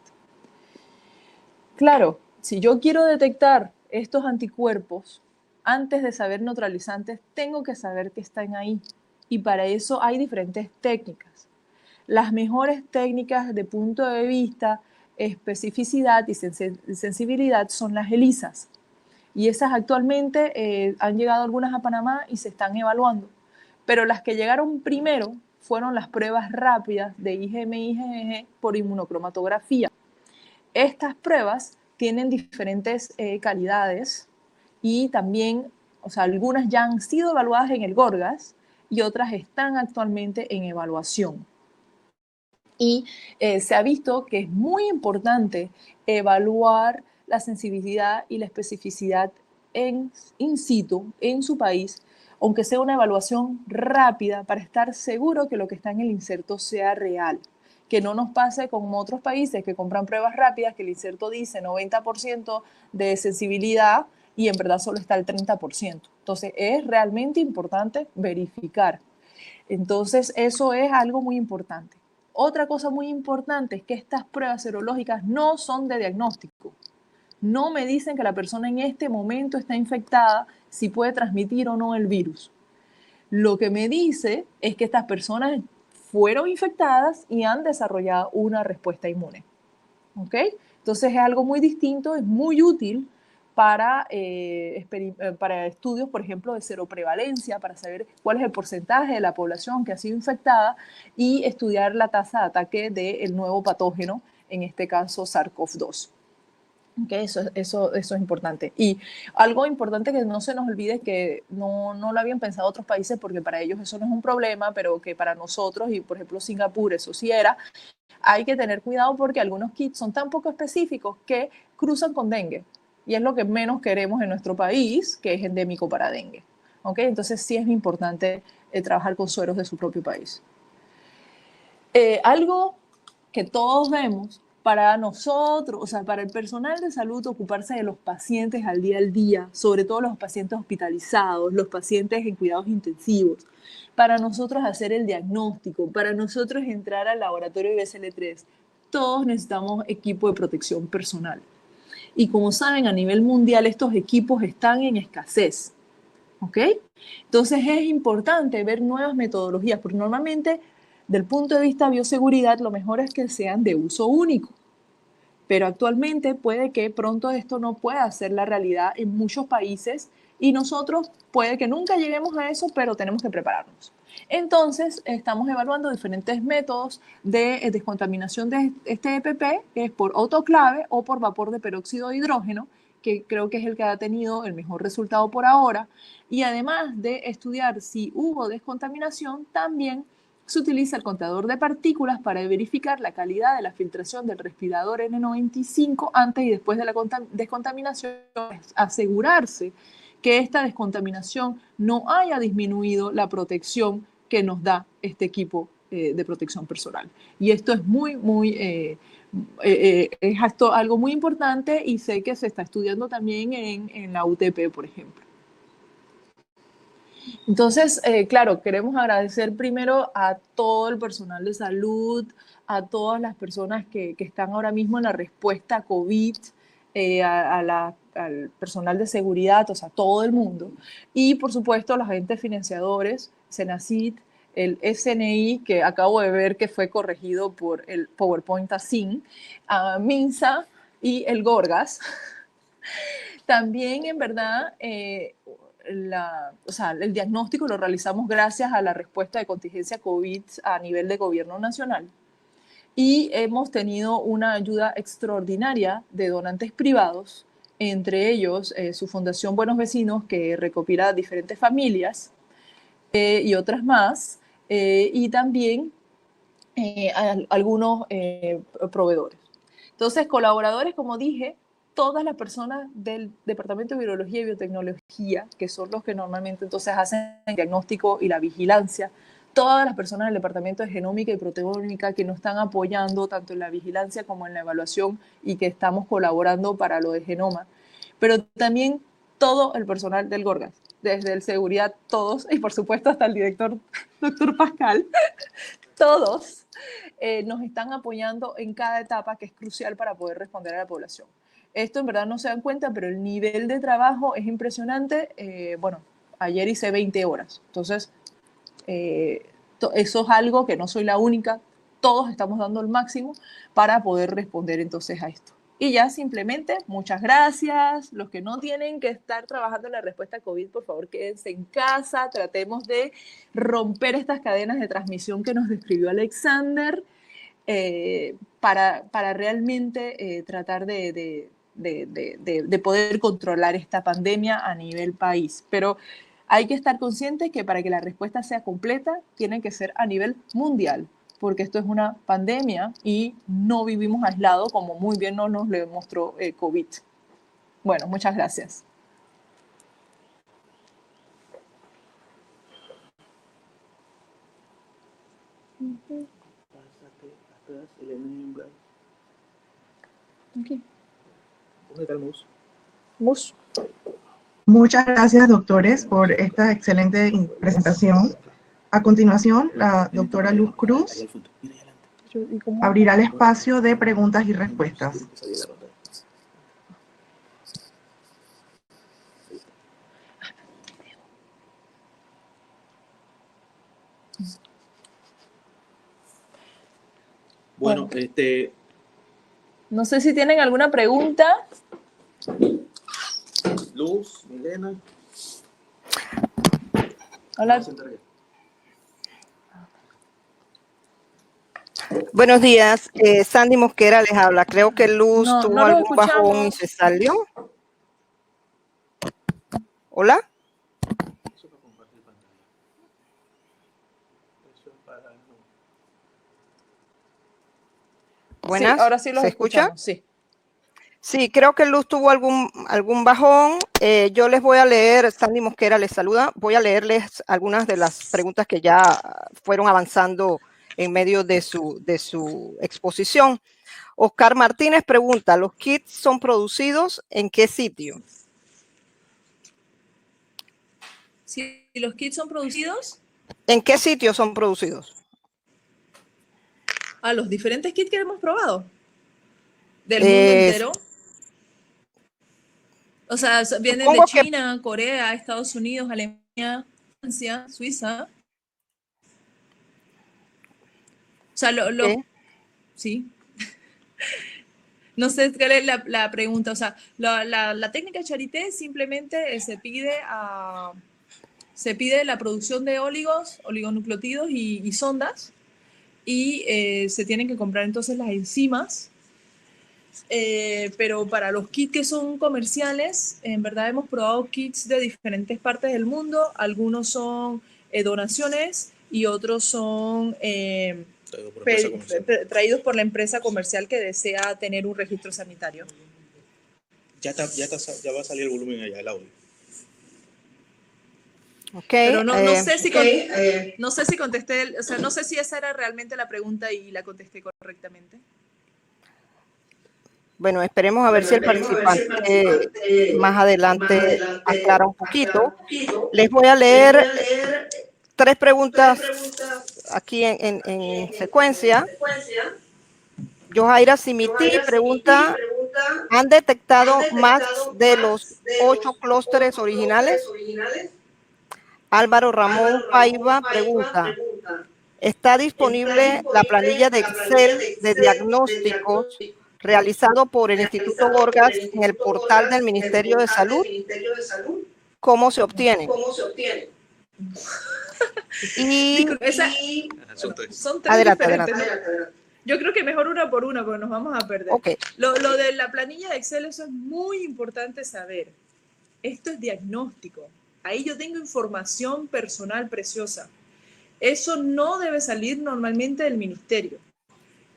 S6: Claro, si yo quiero detectar estos anticuerpos, antes de saber neutralizantes, tengo que saber que están ahí. Y para eso hay diferentes técnicas. Las mejores técnicas de punto de vista, especificidad y sensibilidad son las ELISAs. Y esas actualmente han llegado algunas a Panamá y se están evaluando. Pero las que llegaron primero fueron las pruebas rápidas de IgM y IgG por inmunocromatografía. Estas pruebas tienen diferentes calidades y también, o sea, algunas ya han sido evaluadas en el Gorgas y otras están actualmente en evaluación. Y se ha visto que es muy importante evaluar la sensibilidad y la especificidad in situ, en su país, aunque sea una evaluación rápida, para estar seguro que lo que está en el inserto sea real. Que no nos pase como otros países que compran pruebas rápidas, que el inserto dice 90% de sensibilidad y en verdad solo está el 30%. Entonces es realmente importante verificar. Entonces eso es algo muy importante. Otra cosa muy importante es que estas pruebas serológicas no son de diagnóstico. No me dicen que la persona en este momento está infectada, si puede transmitir o no el virus. Lo que me dice es que estas personas fueron infectadas y han desarrollado una respuesta inmune. ¿Ok? Entonces es algo muy distinto, es muy útil para estudios, por ejemplo, de seroprevalencia, para saber cuál es el porcentaje de la población que ha sido infectada y estudiar la tasa de ataque del nuevo patógeno, en este caso SARS-CoV-2. Okay, eso es importante. Y algo importante que no se nos olvide, que no lo habían pensado otros países, porque para ellos eso no es un problema, pero que para nosotros, y por ejemplo Singapur eso sí era, hay que tener cuidado porque algunos kits son tan poco específicos que cruzan con dengue. Y es lo que menos queremos en nuestro país, que es endémico para dengue. ¿Okay? Entonces sí es importante trabajar con sueros de su propio país. Algo que todos vemos, para nosotros, o sea, para el personal de salud, ocuparse de los pacientes al día, sobre todo los pacientes hospitalizados, los pacientes en cuidados intensivos, para nosotros hacer el diagnóstico, para nosotros entrar al laboratorio de BCL3, todos necesitamos equipo de protección personal. Y como saben, a nivel mundial estos equipos están en escasez. ¿Ok? Entonces es importante ver nuevas metodologías, porque normalmente, del punto de vista de bioseguridad, lo mejor es que sean de uso único. Pero actualmente puede que pronto esto no pueda ser la realidad en muchos países y nosotros puede que nunca lleguemos a eso, pero tenemos que prepararnos. Entonces, estamos evaluando diferentes métodos de descontaminación de este EPP, que es por autoclave o por vapor de peróxido de hidrógeno, que creo que es el que ha tenido el mejor resultado por ahora. Y además de estudiar si hubo descontaminación, también se utiliza el contador de partículas para verificar la calidad de la filtración del respirador N95 antes y después de la descontaminación, asegurarse que esta descontaminación no haya disminuido la protección que nos da este equipo de protección personal. Y esto es es algo muy importante y sé que se está estudiando también en la UTP, por ejemplo. Entonces, claro, queremos agradecer primero a todo el personal de salud, a todas las personas que están ahora mismo en la respuesta a COVID, al personal de seguridad, o sea, todo el mundo. Y, por supuesto, a los agentes financiadores, Senacid, el SNI, que acabo de ver que fue corregido por el PowerPoint así, a MINSA y el Gorgas. También, en verdad, el diagnóstico lo realizamos gracias a la respuesta de contingencia COVID a nivel de gobierno nacional. Y hemos tenido una ayuda extraordinaria de donantes privados, entre ellos su Fundación Buenos Vecinos, que recopila diferentes familias y otras más, y también algunos proveedores. Entonces, colaboradores, como dije, todas las personas del Departamento de Virología y Biotecnología, que son los que normalmente entonces hacen el diagnóstico y la vigilancia, todas las personas del Departamento de Genómica y Proteómica que nos están apoyando tanto en la vigilancia como en la evaluación y que estamos colaborando para lo de genoma, pero también todo el personal del Gorgas, desde el seguridad, todos, y por supuesto hasta el director, doctor Pascal, todos nos están apoyando en cada etapa que es crucial para poder responder a la población. Esto en verdad no se dan cuenta, pero el nivel de trabajo es impresionante. Bueno, ayer hice 20 horas, entonces eso es algo que no soy la única, todos estamos dando el máximo para poder responder entonces a esto. Y ya simplemente, muchas gracias. Los que no tienen que estar trabajando en la respuesta a COVID, por favor, quédense en casa. Tratemos de romper estas cadenas de transmisión que nos describió Alexander para realmente tratar de poder controlar esta pandemia a nivel país. Pero hay que estar conscientes que para que la respuesta sea completa, tiene que ser a nivel mundial, porque esto es una pandemia y no vivimos aislados, como muy bien nos lo demostró COVID. Bueno, muchas gracias. Okay.
S5: ¿Dónde está el mus?
S6: Mus.
S2: Muchas gracias, doctores, por esta excelente presentación. A continuación, la doctora Luz Cruz abrirá el espacio de preguntas y respuestas.
S5: Bueno,
S6: no sé si tienen alguna pregunta.
S5: Luz, Milena.
S6: Hola.
S7: Buenos días, Sandy Mosquera les habla. Creo que Luz tuvo algún bajón y se salió. ¿Hola? Buenas,
S6: sí, ahora sí los
S7: ¿se escucha?
S6: Sí.
S7: Sí, creo que Luz tuvo algún bajón. Yo les voy a leer, Sandy Mosquera les saluda, voy a leerles algunas de las preguntas que ya fueron avanzando en medio de su exposición. Oscar Martínez pregunta, ¿los kits son producidos en qué sitio?
S6: Sí, ¿los kits son producidos?
S7: ¿En qué sitio son producidos?
S6: A los diferentes kits que hemos probado. Del mundo entero. O sea, vienen de China, Corea, Estados Unidos, Alemania, Francia, Suiza. O sea, sí. No sé cuál es la pregunta. O sea, la técnica Charité simplemente se pide la producción de oligonucleótidos y sondas, y se tienen que comprar entonces las enzimas. Pero para los kits que son comerciales, en verdad hemos probado kits de diferentes partes del mundo. Algunos son donaciones y otros son traídos por la empresa comercial que desea tener un registro sanitario.
S5: Ya va a salir el volumen allá, el audio.
S6: Pero no sé si no sé si contesté, o sea, no sé si esa era realmente la pregunta y la contesté correctamente.
S7: Bueno, esperemos a ver si el participante más adelante aclara un poquito. Les voy a leer 3 preguntas aquí en secuencia. Johaira Simiti pregunta, ¿han detectado más de los 8 clústeres originales? Álvaro Ramón Paiva pregunta, ¿está disponible la planilla de Excel de diagnósticos realizado por el Instituto Gorgas en el portal del Ministerio de Salud? ¿Cómo se obtiene? Y
S6: son 3 diferentes, ¿no? Yo creo que mejor una por una, porque nos vamos a perder.
S7: Okay.
S6: Lo de la planilla de Excel, eso es muy importante saber. Esto es diagnóstico. Ahí yo tengo información personal preciosa. Eso no debe salir normalmente del ministerio.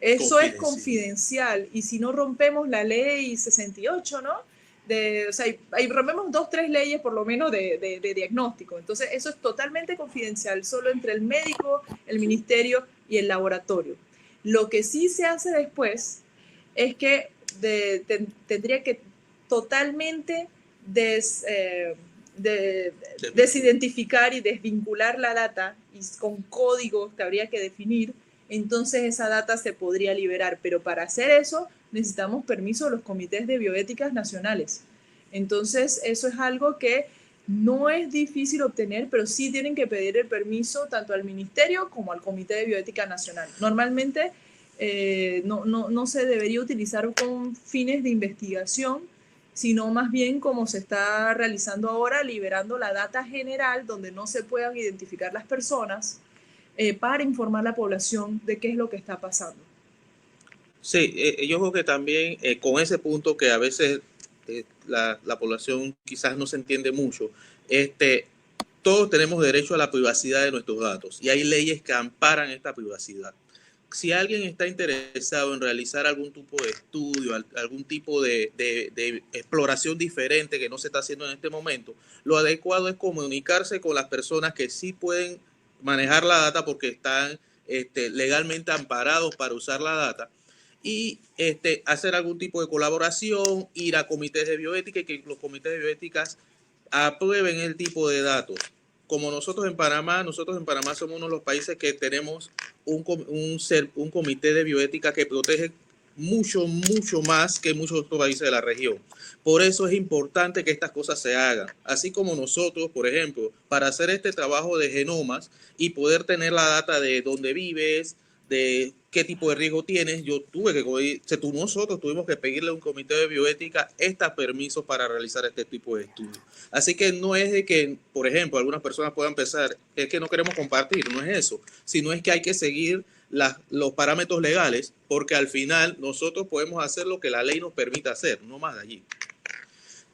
S6: Eso es confidencial. Y si no rompemos la ley 68, ¿no? O sea, ahí rompemos 2, 3 leyes por lo menos de diagnóstico. Entonces, eso es totalmente confidencial, solo entre el médico, el ministerio y el laboratorio. Lo que sí se hace después es que tendría que totalmente desidentificar y desvincular la data, y con códigos que habría que definir, entonces esa data se podría liberar. Pero para hacer eso necesitamos permiso de los comités de bioéticas nacionales. Entonces eso es algo que no es difícil obtener, pero sí tienen que pedir el permiso tanto al ministerio como al Comité de Bioética Nacional. Normalmente no se debería utilizar con fines de investigación, sino más bien como se está realizando ahora, liberando la data general donde no se puedan identificar las personas para informar a la población de qué es lo que está pasando.
S5: Sí, yo creo que también con ese punto que a veces la población quizás no se entiende mucho, todos tenemos derecho a la privacidad de nuestros datos y hay leyes que amparan esta privacidad. Si alguien está interesado en realizar algún tipo de estudio, algún tipo de exploración diferente que no se está haciendo en este momento, lo adecuado es comunicarse con las personas que sí pueden manejar la data porque están legalmente amparados para usar la data, y hacer algún tipo de colaboración, ir a comités de bioética y que los comités de bioéticas aprueben el tipo de datos. Como nosotros en Panamá somos uno de los países que tenemos un comité de bioética que protege mucho más que muchos otros países de la región. Por eso es importante que estas cosas se hagan. Así como nosotros, por ejemplo, para hacer este trabajo de genomas y poder tener la data de dónde vives, de qué tipo de riesgo tienes, nosotros tuvimos que pedirle a un comité de bioética permisos para realizar este tipo de estudios. Así que no es de que, por ejemplo, algunas personas puedan pensar, es que no queremos compartir, no es eso, sino es que hay que seguir los parámetros legales, porque al final nosotros podemos hacer lo que la ley nos permita hacer, no más de allí.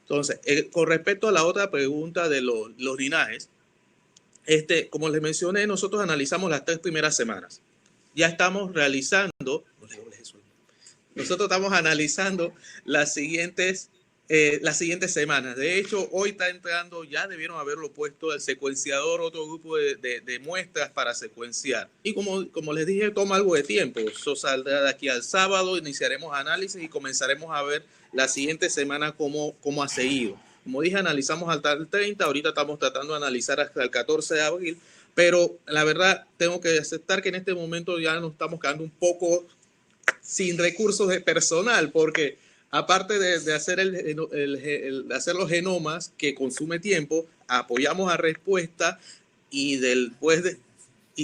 S5: Entonces, con respecto a la otra pregunta de los linajes, como les mencioné, nosotros analizamos las 3 primeras semanas. Ya estamos realizando, nosotros estamos analizando las siguientes semanas. De hecho, hoy está entrando, ya debieron haberlo puesto el secuenciador, otro grupo de muestras para secuenciar. Y como les dije, toma algo de tiempo. Eso saldrá de aquí al sábado, iniciaremos análisis y comenzaremos a ver la siguiente semana cómo ha seguido. Como dije, analizamos hasta el 30, ahorita estamos tratando de analizar hasta el 14 de abril. Pero la verdad, tengo que aceptar que en este momento ya nos estamos quedando un poco sin recursos de personal, porque aparte de hacer hacer los genomas, que consume tiempo, apoyamos a respuesta y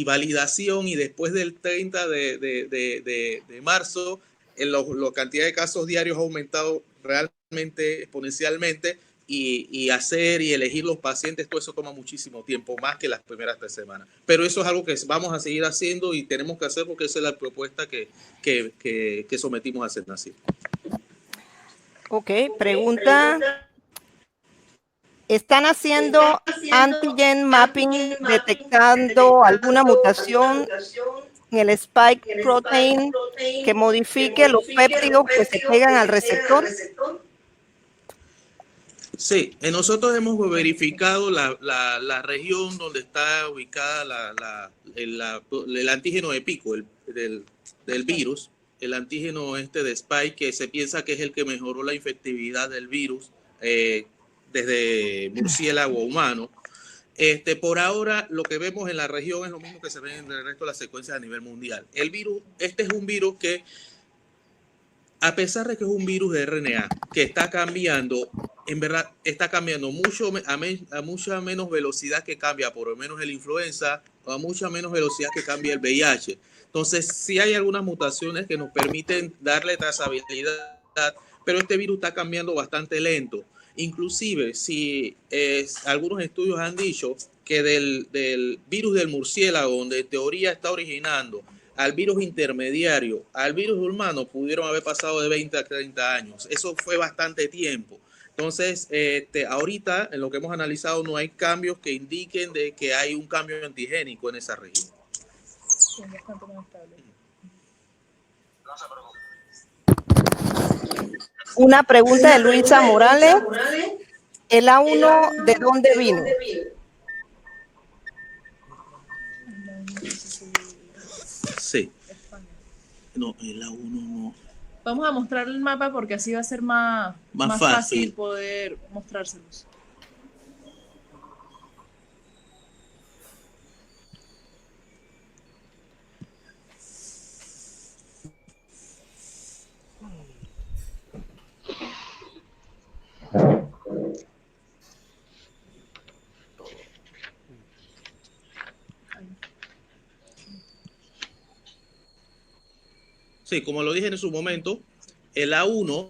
S5: validación, y después del 30 de marzo, la cantidad de casos diarios ha aumentado realmente exponencialmente. Y hacer y elegir los pacientes, todo eso toma muchísimo tiempo, más que las primeras 3 semanas. Pero eso es algo que vamos a seguir haciendo y tenemos que hacer porque esa es la propuesta que sometimos a CENACID.
S7: Ok, pregunta. ¿Están haciendo antigen mapping detectando alguna mutación en el spike protein que modifique los péptidos que se pegan al receptor?
S5: Sí, nosotros hemos verificado la región donde está ubicada el antígeno de pico del virus, el antígeno de Spike, que se piensa que es el que mejoró la infectividad del virus desde murciélago a humano. Por ahora, lo que vemos en la región es lo mismo que se ve en el resto de las secuencias a nivel mundial. El virus, es un virus que, a pesar de que es un virus de RNA, que está cambiando, en verdad está cambiando mucho a mucha menos velocidad que cambia, por lo menos el influenza, o a mucha menos velocidad que cambia el VIH. Entonces, sí hay algunas mutaciones que nos permiten darle trazabilidad, pero este virus está cambiando bastante lento. Inclusive, si algunos estudios han dicho que del virus del murciélago, donde en teoría está originando, al virus intermediario, al virus humano, pudieron haber pasado de 20 a 30 años. Eso fue bastante tiempo. Entonces, ahorita, en lo que hemos analizado, no hay cambios que indiquen de que hay un cambio antigénico en esa región.
S6: Son bastante más estables.
S7: Una pregunta de Luisa Morales. ¿El A1 de dónde vino?
S5: Sí. No, el A1 no.
S6: Vamos a mostrar el mapa porque así va a ser más fácil poder mostrárselos.
S5: Sí, como lo dije en su momento, el A1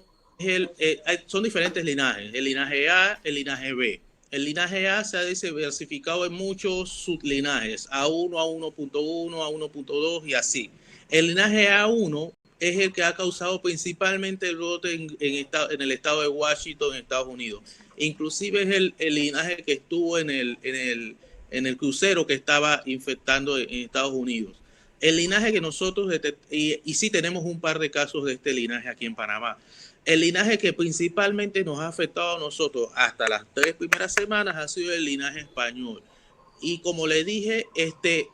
S5: son diferentes linajes, el linaje A, el linaje B. El linaje A se ha diversificado en muchos sublinajes, A1, A1.1, A1.2 y así. El linaje A1 es el que ha causado principalmente el brote en el estado de Washington, en Estados Unidos. Inclusive es el linaje que estuvo en el crucero que estaba infectando en Estados Unidos. El linaje que nosotros, y sí tenemos un par de casos de este linaje aquí en Panamá, el linaje que principalmente nos ha afectado a nosotros hasta las 3 primeras semanas ha sido el linaje español. Y como le dije,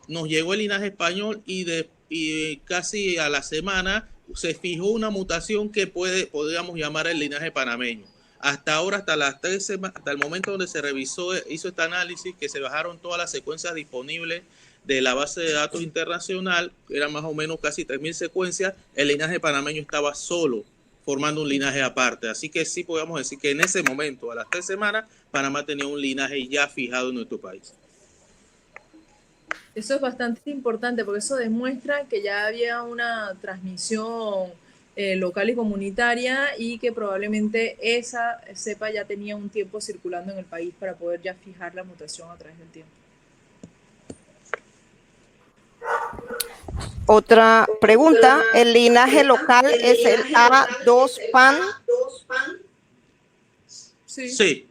S5: nos llegó el linaje español y casi a la semana se fijó una mutación que podríamos llamar el linaje panameño. Hasta ahora, hasta las 3 semanas, hasta el momento donde se revisó, hizo este análisis, que se bajaron todas las secuencias disponibles de la base de datos internacional, eran más o menos casi 3.000 secuencias, el linaje panameño estaba solo, formando un linaje aparte. Así que sí podemos decir que en ese momento, a las 3 semanas, Panamá tenía un linaje ya fijado en nuestro país.
S6: Eso es bastante importante porque eso demuestra que ya había una transmisión local y comunitaria y que probablemente esa cepa ya tenía un tiempo circulando en el país para poder ya fijar la mutación a través del tiempo.
S7: Otra pregunta, ¿el linaje local es el A2PAN?
S5: Sí.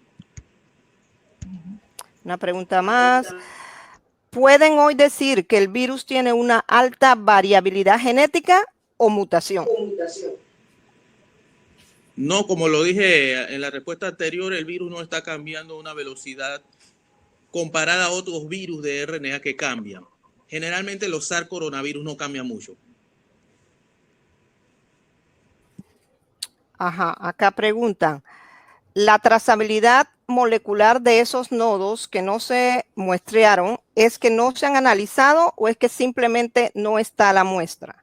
S7: Una pregunta más. ¿Pueden hoy decir que el virus tiene una alta variabilidad genética o mutación?
S5: No, como lo dije en la respuesta anterior, el virus no está cambiando a una velocidad comparada a otros virus de RNA que cambian. Generalmente los SARS coronavirus no cambian mucho.
S7: Ajá, acá preguntan, ¿la trazabilidad molecular de esos nodos que no se muestrearon es que no se han analizado o es que simplemente no está la muestra?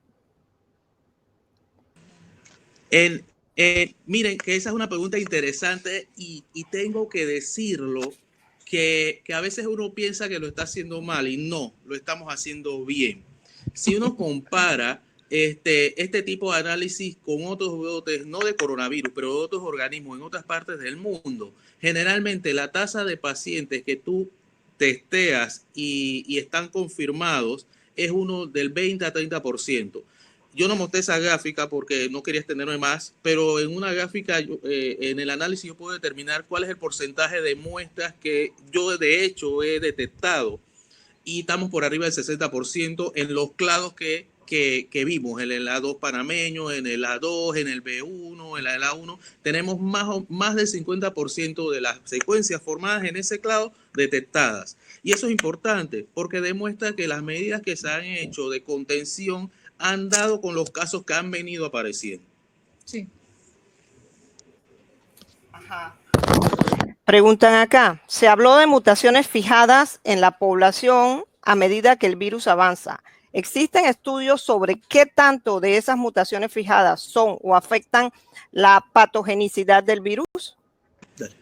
S5: Miren, que esa es una pregunta interesante y tengo que decirlo, que a veces uno piensa que lo está haciendo mal y no, lo estamos haciendo bien. Si uno compara este tipo de análisis con otros brotes, no de coronavirus, pero de otros organismos en otras partes del mundo, generalmente la tasa de pacientes que tú testeas y están confirmados es uno del 20 a 30%. Yo no mostré esa gráfica porque no quería extenderme más, pero en una gráfica, en el análisis yo puedo determinar cuál es el porcentaje de muestras que yo de hecho he detectado y estamos por arriba del 60% en los clados que que vimos, en el A2 panameño, en el A2, en el B1, en el A1, tenemos más del 50% de las secuencias formadas en ese clado detectadas. Y eso es importante porque demuestra que las medidas que se han hecho de contención han dado con los casos que han venido apareciendo.
S6: Sí.
S7: Ajá. Preguntan acá, se habló de mutaciones fijadas en la población a medida que el virus avanza. ¿Existen estudios sobre qué tanto de esas mutaciones fijadas son o afectan la patogenicidad del virus?
S5: Dale.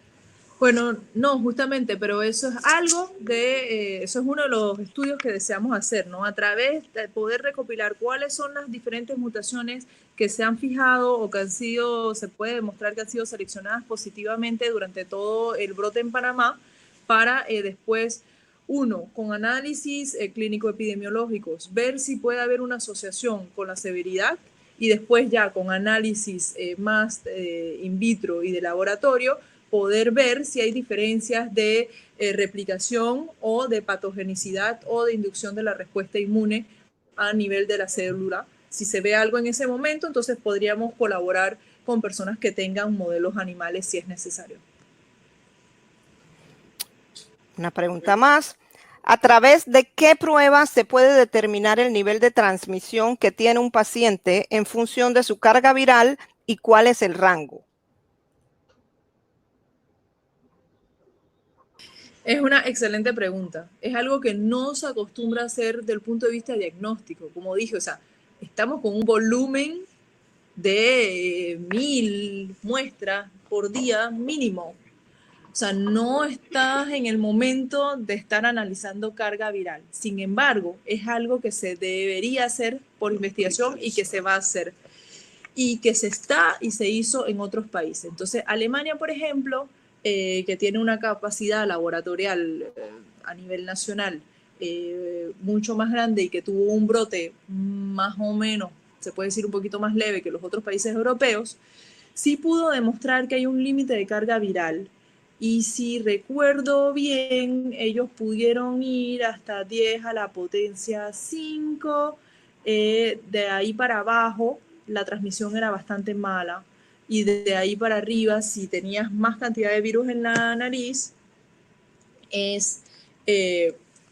S6: Bueno, no, justamente, pero eso es algo de, eso es uno de los estudios que deseamos hacer, ¿no? A través de poder recopilar cuáles son las diferentes mutaciones que se han fijado o que han sido, se puede demostrar que han sido seleccionadas positivamente durante todo el brote en Panamá, para después, uno, con análisis clínico-epidemiológicos, ver si puede haber una asociación con la severidad, y después ya con análisis más in vitro y de laboratorio, poder ver si hay diferencias de replicación o de patogenicidad o de inducción de la respuesta inmune a nivel de la célula. Si se ve algo en ese momento, entonces podríamos colaborar con personas que tengan modelos animales si es necesario.
S7: Una pregunta más. ¿A través de qué pruebas se puede determinar el nivel de transmisión que tiene un paciente en función de su carga viral y cuál es el rango?
S6: Es una excelente pregunta. Es algo que no se acostumbra a hacer desde el punto de vista diagnóstico. Como dije, o sea, estamos con un volumen de 1000 muestras por día mínimo. O sea, no estás en el momento de estar analizando carga viral. Sin embargo, es algo que se debería hacer por investigación y que se va a hacer. Y que se está y se hizo en otros países. Entonces, Alemania, por ejemplo, que tiene una capacidad laboratorial a nivel nacional mucho más grande y que tuvo un brote más o menos, se puede decir un poquito más leve que los otros países europeos, sí pudo demostrar que hay un límite de carga viral. Y si recuerdo bien, ellos pudieron ir hasta 10 a la potencia 5, de ahí para abajo la transmisión era bastante mala, y de ahí para arriba, si tenías más cantidad de virus en la nariz,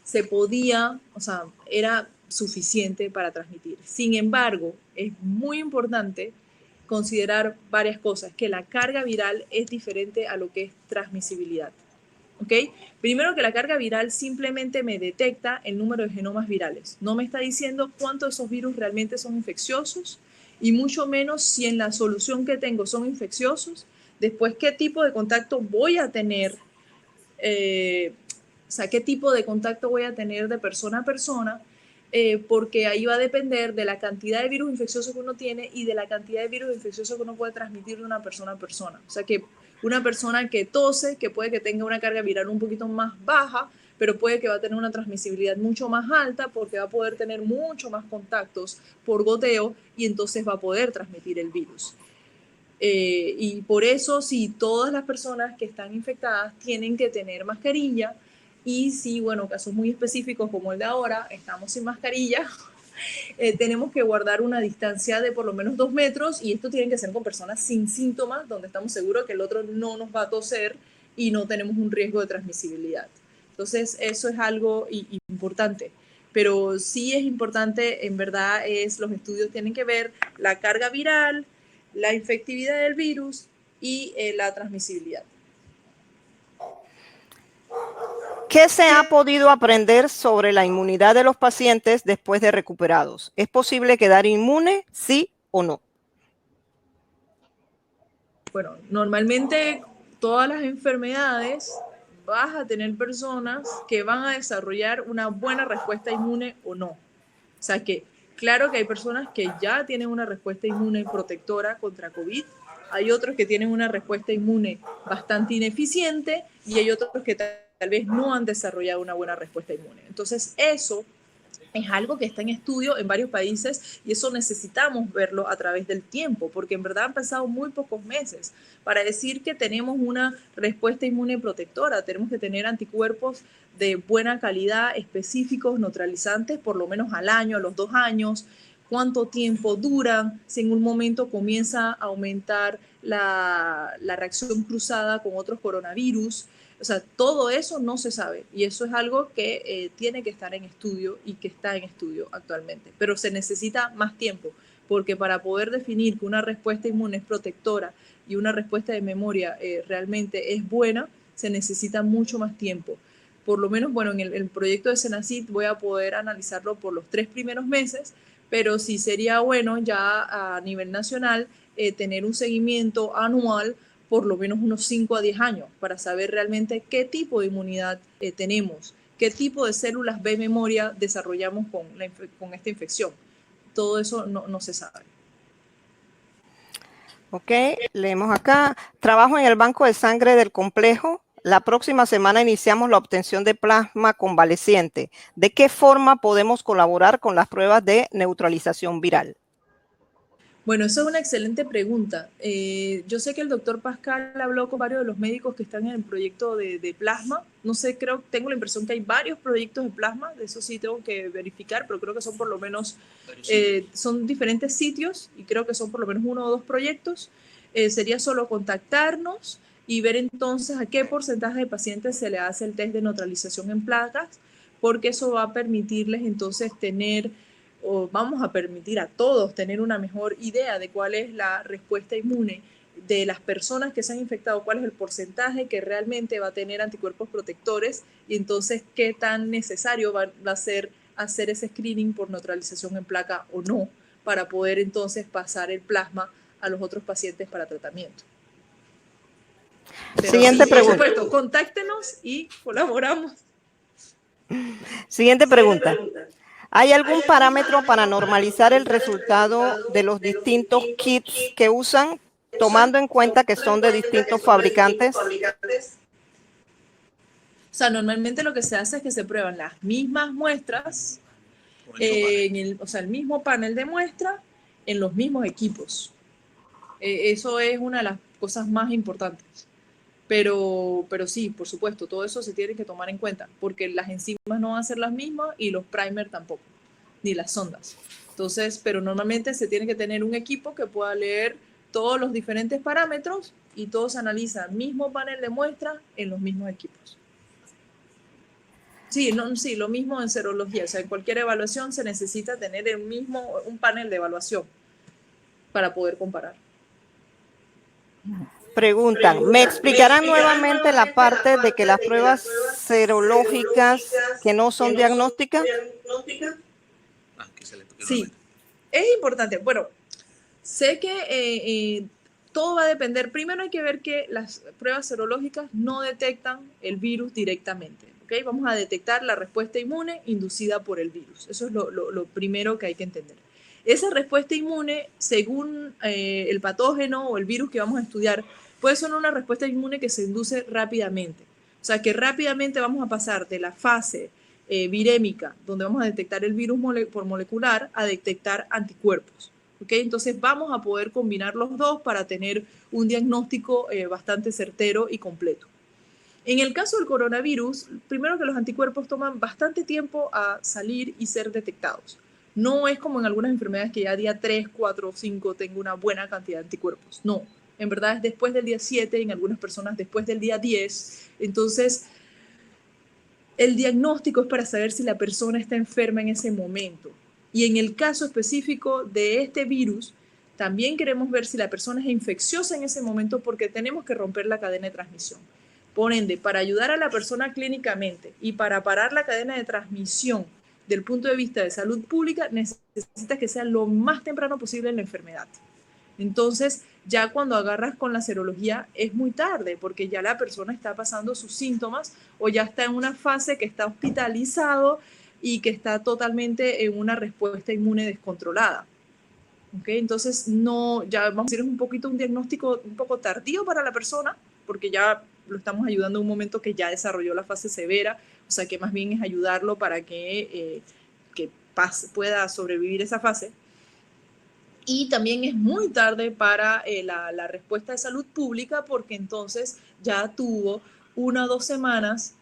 S6: se podía, o sea, era suficiente para transmitir. Sin embargo, es muy importante considerar varias cosas, que la carga viral es diferente a lo que es transmisibilidad. ¿Ok? Primero, que la carga viral simplemente me detecta el número de genomas virales. No me está diciendo cuántos de esos virus realmente son infecciosos, y mucho menos si en la solución que tengo son infecciosos. Después, ¿qué tipo de contacto voy a tener? O sea, ¿qué tipo de contacto voy a tener de persona a persona? Porque ahí va a depender de la cantidad de virus infecciosos que uno tiene y de la cantidad de virus infecciosos que uno puede transmitir de una persona a persona. O sea, que una persona que tose, que puede que tenga una carga viral un poquito más baja, pero puede que va a tener una transmisibilidad mucho más alta porque va a poder tener mucho más contactos por goteo y entonces va a poder transmitir el virus. Y por eso, sí, todas las personas que están infectadas tienen que tener mascarilla. Y sí, bueno, casos muy específicos como el de ahora, estamos sin mascarilla, tenemos que guardar una distancia de por lo menos 2 metros, y esto tiene que ser con personas sin síntomas, donde estamos seguros que el otro no nos va a toser y no tenemos un riesgo de transmisibilidad. Entonces, eso es algo importante. Pero sí es importante, en verdad, los estudios tienen que ver la carga viral, la infectividad del virus y la transmisibilidad.
S7: ¿Qué se ha podido aprender sobre la inmunidad de los pacientes después de recuperados? ¿Es posible quedar inmune, sí o no?
S6: Bueno, normalmente todas las enfermedades vas a tener personas que van a desarrollar una buena respuesta inmune o no. O sea que, claro que hay personas que ya tienen una respuesta inmune protectora contra COVID, hay otros que tienen una respuesta inmune bastante ineficiente y hay otros que tal vez no han desarrollado una buena respuesta inmune. Entonces, eso es algo que está en estudio en varios países y eso necesitamos verlo a través del tiempo, porque en verdad han pasado muy pocos meses para decir que tenemos una respuesta inmune protectora. Tenemos que tener anticuerpos de buena calidad, específicos, neutralizantes, por lo menos al año, a los 2 años. cuánto tiempo duran, si en un momento comienza a aumentar la reacción cruzada con otros coronavirus. O sea, todo eso no se sabe y eso es algo que tiene que estar en estudio y que está en estudio actualmente. Pero se necesita más tiempo, porque para poder definir que una respuesta inmune es protectora y una respuesta de memoria realmente es buena, se necesita mucho más tiempo. Por lo menos, bueno, en el proyecto de Senacid voy a poder analizarlo por los 3 primeros meses, pero sí sería bueno ya a nivel nacional tener un seguimiento anual por lo menos unos 5 a 10 años para saber realmente qué tipo de inmunidad tenemos, qué tipo de células B memoria desarrollamos con esta infección. Todo eso no se sabe.
S7: Ok, leemos acá. Trabajo en el banco de sangre del complejo. La próxima semana iniciamos la obtención de plasma convaleciente. ¿De qué forma podemos colaborar con las pruebas de neutralización viral?
S6: Bueno, esa es una excelente pregunta. Yo sé que el doctor Pascal habló con varios de los médicos que están en el proyecto de plasma. No sé, tengo la impresión que hay varios proyectos de plasma, de eso sí tengo que verificar, pero creo que son por lo menos, son diferentes sitios y creo que son por lo menos 1 o 2 proyectos. Sería solo contactarnos y ver entonces a qué porcentaje de pacientes se le hace el test de neutralización en placas, porque eso va a permitirles entonces tener, o vamos a permitir a todos tener una mejor idea de cuál es la respuesta inmune de las personas que se han infectado, cuál es el porcentaje que realmente va a tener anticuerpos protectores y entonces qué tan necesario va a ser hacer ese screening por neutralización en placa o no, para poder entonces pasar el plasma a los otros pacientes para tratamiento. Pero
S7: Siguiente
S6: sí,
S7: pregunta.
S6: por supuesto, contáctenos y colaboramos.
S7: Siguiente pregunta. ¿Hay algún parámetro para normalizar el resultado de los distintos kits que usan, tomando en cuenta que son de distintos fabricantes?
S6: O sea, normalmente lo que se hace es que se prueban las mismas muestras, el mismo panel de muestra en los mismos equipos. Eso es una de las cosas más importantes. Pero sí, por supuesto, todo eso se tiene que tomar en cuenta, porque las enzimas no van a ser las mismas y los primers tampoco, ni las sondas. Entonces, pero normalmente se tiene que tener un equipo que pueda leer todos los diferentes parámetros y todo se analiza el mismo panel de muestra en los mismos equipos. Sí, lo mismo en serología, o sea, en cualquier evaluación se necesita tener un panel de evaluación para poder comparar.
S7: Preguntan, ¿me explicarán nuevamente la parte de que las pruebas serológicas que no son diagnósticas?
S6: Sí, es importante. Bueno, sé que todo va a depender. Primero hay que ver que las pruebas serológicas no detectan el virus directamente. ¿Okay? Vamos a detectar la respuesta inmune inducida por el virus. Eso es lo primero que hay que entender. Esa respuesta inmune, según el patógeno o el virus que vamos a estudiar, puede ser una respuesta inmune que se induce rápidamente. O sea, que rápidamente vamos a pasar de la fase virémica, donde vamos a detectar el virus por molecular, a detectar anticuerpos. ¿Okay? Entonces vamos a poder combinar los dos para tener un diagnóstico bastante certero y completo. En el caso del coronavirus, primero que los anticuerpos toman bastante tiempo a salir y ser detectados. No es como en algunas enfermedades que ya día 3, 4 o 5 tengo una buena cantidad de anticuerpos. No, en verdad es después del día 7, en algunas personas después del día 10. Entonces, el diagnóstico es para saber si la persona está enferma en ese momento. Y en el caso específico de este virus, también queremos ver si la persona es infecciosa en ese momento porque tenemos que romper la cadena de transmisión. Por ende, para ayudar a la persona clínicamente y para parar la cadena de transmisión del punto de vista de salud pública, necesita que sea lo más temprano posible en la enfermedad. Entonces, ya cuando agarras con la serología es muy tarde porque ya la persona está pasando sus síntomas o ya está en una fase que está hospitalizado y que está totalmente en una respuesta inmune descontrolada. ¿Okay? Entonces, ya vamos a decir, es un diagnóstico un poco tardío para la persona porque ya lo estamos ayudando en un momento que ya desarrolló la fase severa, o sea que más bien es ayudarlo para que pueda sobrevivir esa fase. Y también es muy tarde para la respuesta de salud pública porque entonces ya tuvo 1 o 2 semanas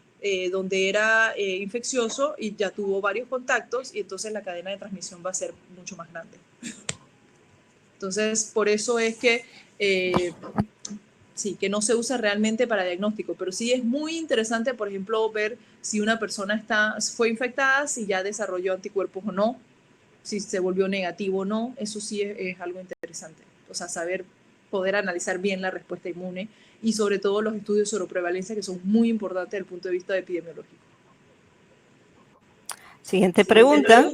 S6: donde era infeccioso y ya tuvo varios contactos y entonces la cadena de transmisión va a ser mucho más grande. Entonces, por eso es que sí, que no se usa realmente para diagnóstico, pero sí es muy interesante, por ejemplo, ver si una persona fue infectada, si ya desarrolló anticuerpos o no, si se volvió negativo o no, eso sí es algo interesante. O sea, poder analizar bien la respuesta inmune y sobre todo los estudios sobre prevalencia que son muy importantes desde el punto de vista epidemiológico.
S7: Siguiente pregunta.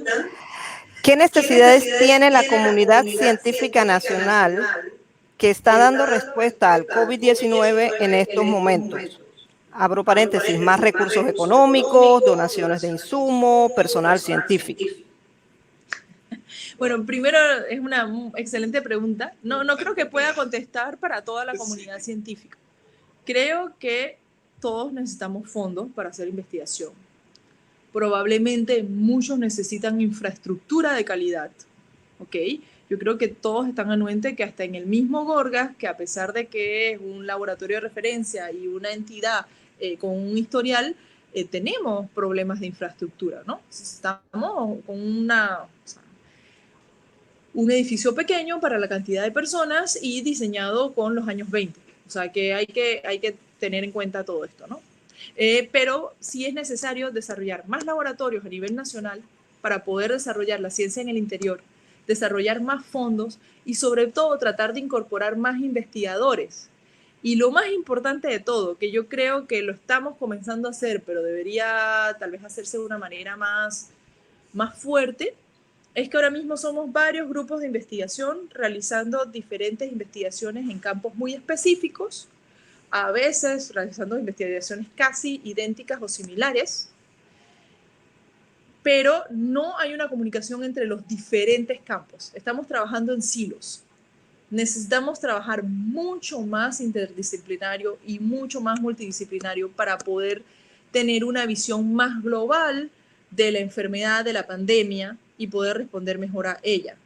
S7: ¿Qué necesidades tiene la comunidad científica nacional que está dando respuesta al COVID-19 en estos momentos? Abro paréntesis, más recursos económicos, donaciones de insumos, personal científico.
S6: Bueno, primero es una excelente pregunta. No creo que pueda contestar para toda la comunidad científica. Creo que todos necesitamos fondos para hacer investigación. Probablemente muchos necesitan infraestructura de calidad, ¿ok? Yo creo que todos están anuentes que hasta en el mismo Gorgas, que a pesar de que es un laboratorio de referencia y una entidad con un historial, tenemos problemas de infraestructura, ¿no? Estamos con un edificio pequeño para la cantidad de personas y diseñado con los años 20. O sea que hay que tener en cuenta todo esto, ¿no? Pero sí es necesario desarrollar más laboratorios a nivel nacional para poder desarrollar la ciencia en el interior, desarrollar más fondos y sobre todo tratar de incorporar más investigadores. Y lo más importante de todo, que yo creo que lo estamos comenzando a hacer, pero debería tal vez hacerse de una manera más fuerte, es que ahora mismo somos varios grupos de investigación realizando diferentes investigaciones en campos muy específicos, a veces realizando investigaciones casi idénticas o similares, pero no hay una comunicación entre los diferentes campos. Estamos trabajando en silos. Necesitamos trabajar mucho más interdisciplinario y mucho más multidisciplinario para poder tener una visión más global de la enfermedad, de la pandemia y poder responder mejor a ella.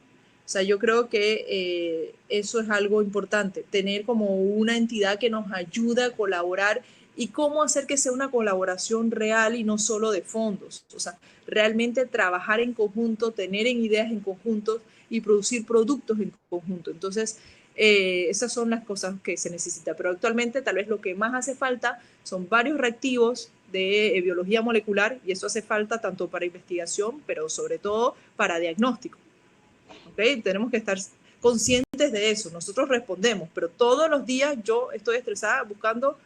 S6: O sea, yo creo que eso es algo importante, tener como una entidad que nos ayude a colaborar y cómo hacer que sea una colaboración real y no solo de fondos. O sea, realmente trabajar en conjunto, tener ideas en conjunto y producir productos en conjunto. Entonces, esas son las cosas que se necesita. Pero actualmente tal vez lo que más hace falta son varios reactivos de biología molecular y eso hace falta tanto para investigación, pero sobre todo para diagnóstico. ¿Okay? Tenemos que estar conscientes de eso. Nosotros respondemos, pero todos los días yo estoy estresada buscando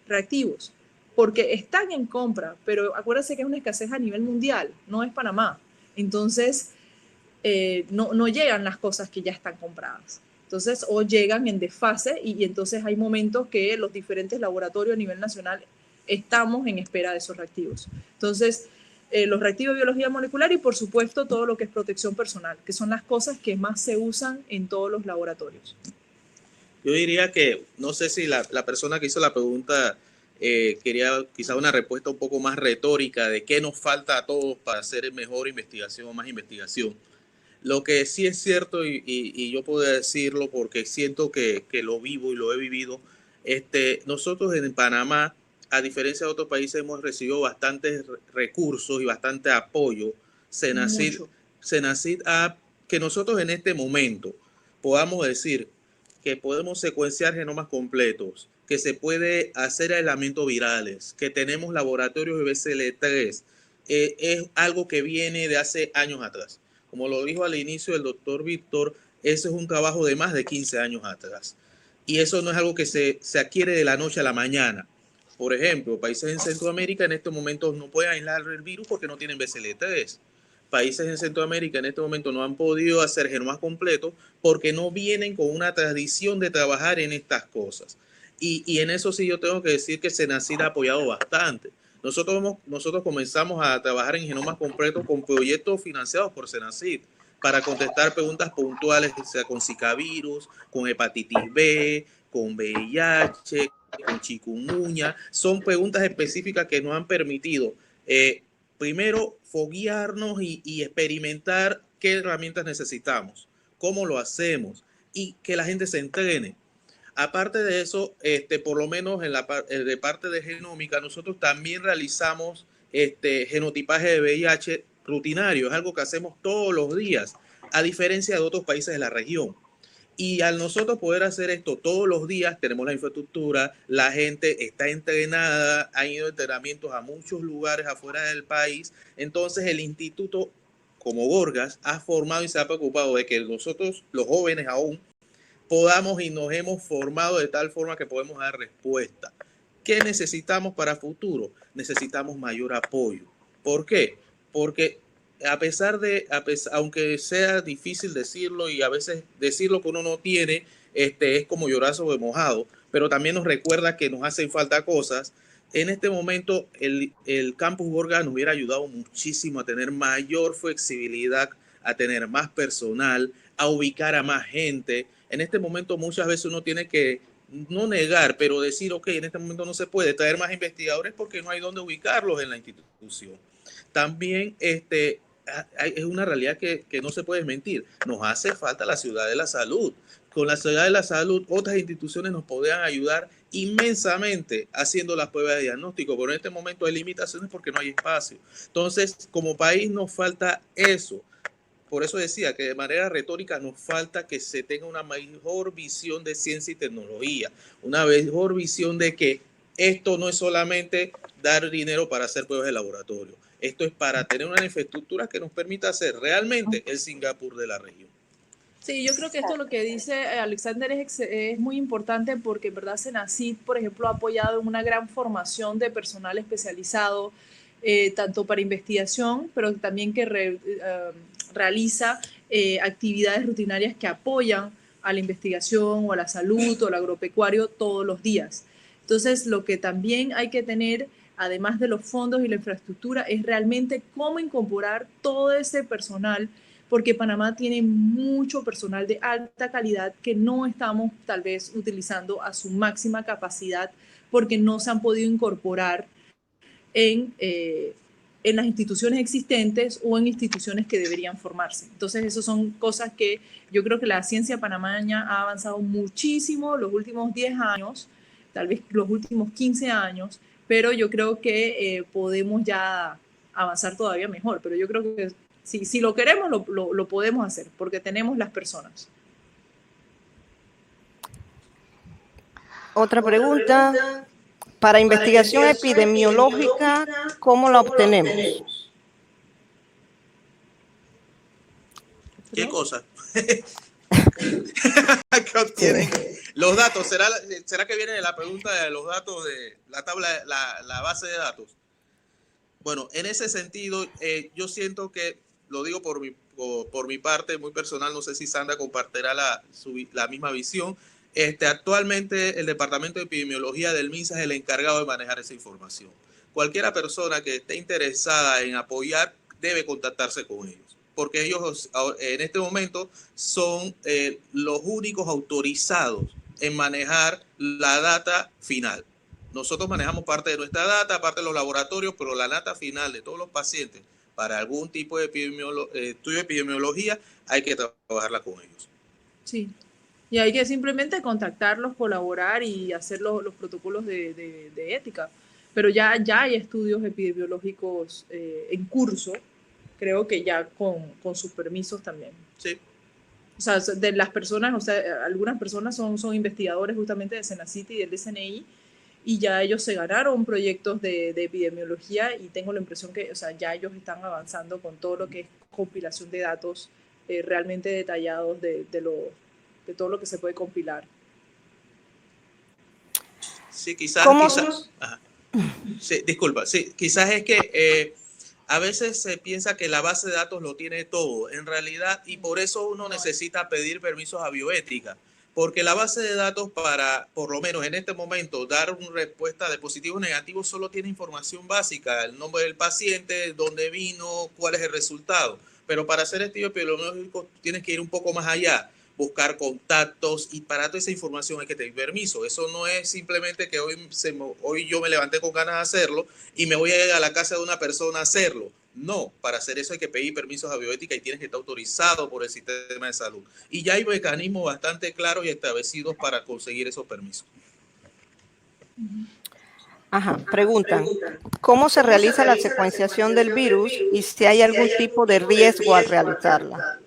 S6: reactivos porque están en compra, pero acuérdense que es una escasez a nivel mundial, no es Panamá. Entonces, no llegan las cosas que ya están compradas. Entonces, o llegan en desfase y entonces hay momentos que los diferentes laboratorios a nivel nacional estamos en espera de esos reactivos. Entonces, los reactivos de biología molecular y, por supuesto, todo lo que es protección personal, que son las cosas que más se usan en todos los laboratorios.
S5: Yo diría que, no sé si la persona que hizo la pregunta quería quizá una respuesta un poco más retórica de qué nos falta a todos para hacer mejor investigación o más investigación. Lo que sí es cierto, y yo puedo decirlo porque siento que lo vivo y lo he vivido, nosotros en Panamá, a diferencia de otros países, hemos recibido bastantes recursos y bastante apoyo. Senacid a que nosotros en este momento podamos decir que podemos secuenciar genomas completos, que se puede hacer aislamientos virales, que tenemos laboratorios de BCL3, es algo que viene de hace años atrás. Como lo dijo al inicio el doctor Víctor, eso es un trabajo de más de 15 años atrás. Y eso no es algo que se adquiere de la noche a la mañana. Por ejemplo, países en Centroamérica en estos momentos no pueden aislar el virus porque no tienen BCL3. Países en Centroamérica en este momento no han podido hacer genomas completos porque no vienen con una tradición de trabajar en estas cosas. Y en eso sí yo tengo que decir que Senacid ha apoyado bastante. Nosotros comenzamos a trabajar en genomas completos con proyectos financiados por Senacid para contestar preguntas puntuales, sea con Zika virus, con hepatitis B, con VIH, con chikungunya. Son preguntas específicas que nos han permitido primero foguearnos y experimentar qué herramientas necesitamos, cómo lo hacemos y que la gente se entrene. Aparte de eso, por lo menos en de parte de genómica, nosotros también realizamos genotipaje de VIH rutinario. Es algo que hacemos todos los días, a diferencia de otros países de la región. Y al nosotros poder hacer esto todos los días, tenemos la infraestructura, la gente está entrenada, han ido a entrenamientos a muchos lugares afuera del país. Entonces el instituto, como Gorgas, ha formado y se ha preocupado de que nosotros, los jóvenes aún, podamos y nos hemos formado de tal forma que podemos dar respuesta. ¿Qué necesitamos para futuro? Necesitamos mayor apoyo. ¿Por qué? Porque aunque sea difícil decirlo y a veces decirlo que uno no tiene, es como llorar sobre mojado, pero también nos recuerda que nos hacen falta cosas. En este momento, el Campus Gorgas nos hubiera ayudado muchísimo a tener mayor flexibilidad, a tener más personal, a ubicar a más gente. En este momento muchas veces uno tiene que no negar, pero decir, ok, en este momento no se puede traer más investigadores porque no hay dónde ubicarlos en la institución. También es una realidad que no se puede desmentir. Nos hace falta la ciudad de la salud. Con la ciudad de la salud, otras instituciones nos podrían ayudar inmensamente haciendo las pruebas de diagnóstico, pero en este momento hay limitaciones porque no hay espacio. Entonces, como país nos falta eso. Por eso decía que de manera retórica nos falta que se tenga una mejor visión de ciencia y tecnología, una mejor visión de que esto no es solamente dar dinero para hacer pruebas de laboratorio. Esto es para tener una infraestructura que nos permita ser realmente el Singapur de la región.
S6: Sí, yo creo que esto lo que dice Alexander es muy importante porque en verdad Senacid, por ejemplo, ha apoyado una gran formación de personal especializado, tanto para investigación, pero también que realiza actividades rutinarias que apoyan a la investigación o a la salud o al agropecuario todos los días. Entonces, lo que también hay que tener, además de los fondos y la infraestructura, es realmente cómo incorporar todo ese personal, porque Panamá tiene mucho personal de alta calidad que no estamos tal vez utilizando a su máxima capacidad porque no se han podido incorporar en las instituciones existentes o en instituciones que deberían formarse. Entonces, esas son cosas que yo creo que la ciencia panameña ha avanzado muchísimo los últimos 10 años, tal vez los últimos 15 años, pero yo creo que podemos ya avanzar todavía mejor. Pero yo creo que si lo queremos, lo podemos hacer, porque tenemos las personas.
S7: Otra pregunta. Para investigación epidemiológica, ¿cómo la obtenemos?
S5: ¿Qué cosa? ¿Qué obtienen? Los datos, ¿será que viene de la pregunta de los datos de la tabla, la base de datos? Bueno, en ese sentido, yo siento que, lo digo por mi parte muy personal, no sé si Sandra compartirá la misma visión. Actualmente el Departamento de Epidemiología del MINSA es el encargado de manejar esa información. Cualquiera persona que esté interesada en apoyar debe contactarse con ellos, porque ellos en este momento son los únicos autorizados en manejar la data final. Nosotros manejamos parte de nuestra data, parte de los laboratorios, pero la data final de todos los pacientes para algún tipo de estudio de epidemiología hay que trabajarla con ellos.
S6: Sí. Y hay que simplemente contactarlos, colaborar y hacer los protocolos de ética. Pero ya hay estudios epidemiológicos en curso, creo que ya con sus permisos también.
S5: Sí.
S6: O sea, de las personas, o sea, algunas personas son investigadores justamente de Senacid y del DCNI, y ya ellos se ganaron proyectos de epidemiología y tengo la impresión que, o sea, ya ellos están avanzando con todo lo que es compilación de datos realmente detallados de todo lo que se puede compilar.
S5: Sí, quizás sí, disculpa, sí, quizás es que a veces se piensa que la base de datos lo tiene todo, en realidad, y por eso uno necesita pedir permisos a bioética, porque la base de datos para, por lo menos en este momento, dar una respuesta de positivo o negativo solo tiene información básica, el nombre del paciente, dónde vino, cuál es el resultado, pero para hacer estudio epidemiológico tienes que ir un poco más allá. buscar contactos, y para toda esa información hay que tener permiso. Eso no es simplemente que hoy yo me levanté con ganas de hacerlo y me voy a ir a la casa de una persona a hacerlo. No, para hacer eso hay que pedir permisos a bioética y tienes que estar autorizado por el sistema de salud. Y ya hay mecanismos bastante claros y establecidos para conseguir esos permisos.
S7: Ajá, preguntan, ¿cómo se realiza la secuenciación del virus y si hay algún tipo de riesgo al realizarla?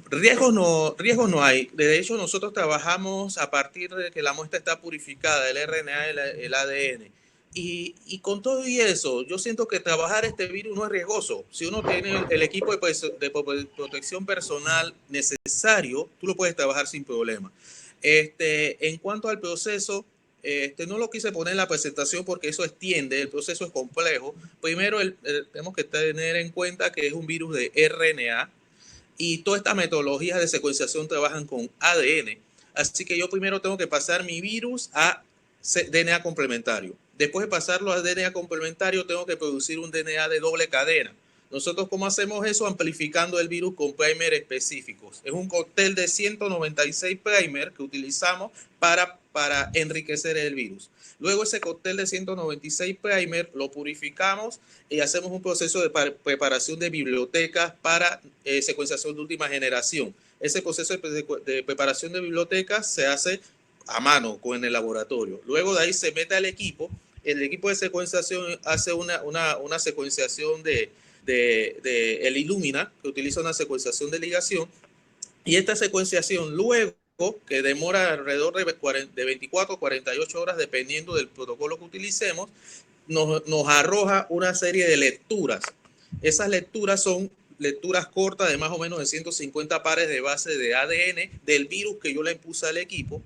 S5: Riesgos no hay. De hecho, nosotros trabajamos a partir de que la muestra está purificada, el RNA, el ADN. Y con todo y eso, yo siento que trabajar este virus no es riesgoso. Si uno tiene el equipo de protección personal necesario, tú lo puedes trabajar sin problema. En cuanto al proceso, no lo quise poner en la presentación porque eso extiende, el proceso es complejo. Primero, tenemos que tener en cuenta que es un virus de RNA y todas estas metodologías de secuenciación trabajan con ADN. Así que yo primero tengo que pasar mi virus a DNA complementario. Después de pasarlo a DNA complementario, tengo que producir un DNA de doble cadena. Nosotros, ¿cómo hacemos eso? Amplificando el virus con primer específicos. Es un cóctel de 196 primer que utilizamos para enriquecer el virus. Luego ese cóctel de 196 primer lo purificamos y hacemos un proceso de preparación de bibliotecas para secuenciación de última generación. Ese proceso de preparación de bibliotecas se hace a mano en el laboratorio. Luego de ahí se mete al equipo. El equipo de secuenciación hace una secuenciación de el Illumina, que utiliza una secuenciación de ligación, y esta secuenciación luego, que demora alrededor de 24 a 48 horas dependiendo del protocolo que utilicemos, nos arroja una serie de lecturas. Esas lecturas son lecturas cortas de más o menos de 150 pares de base de ADN del virus que yo le puse al equipo,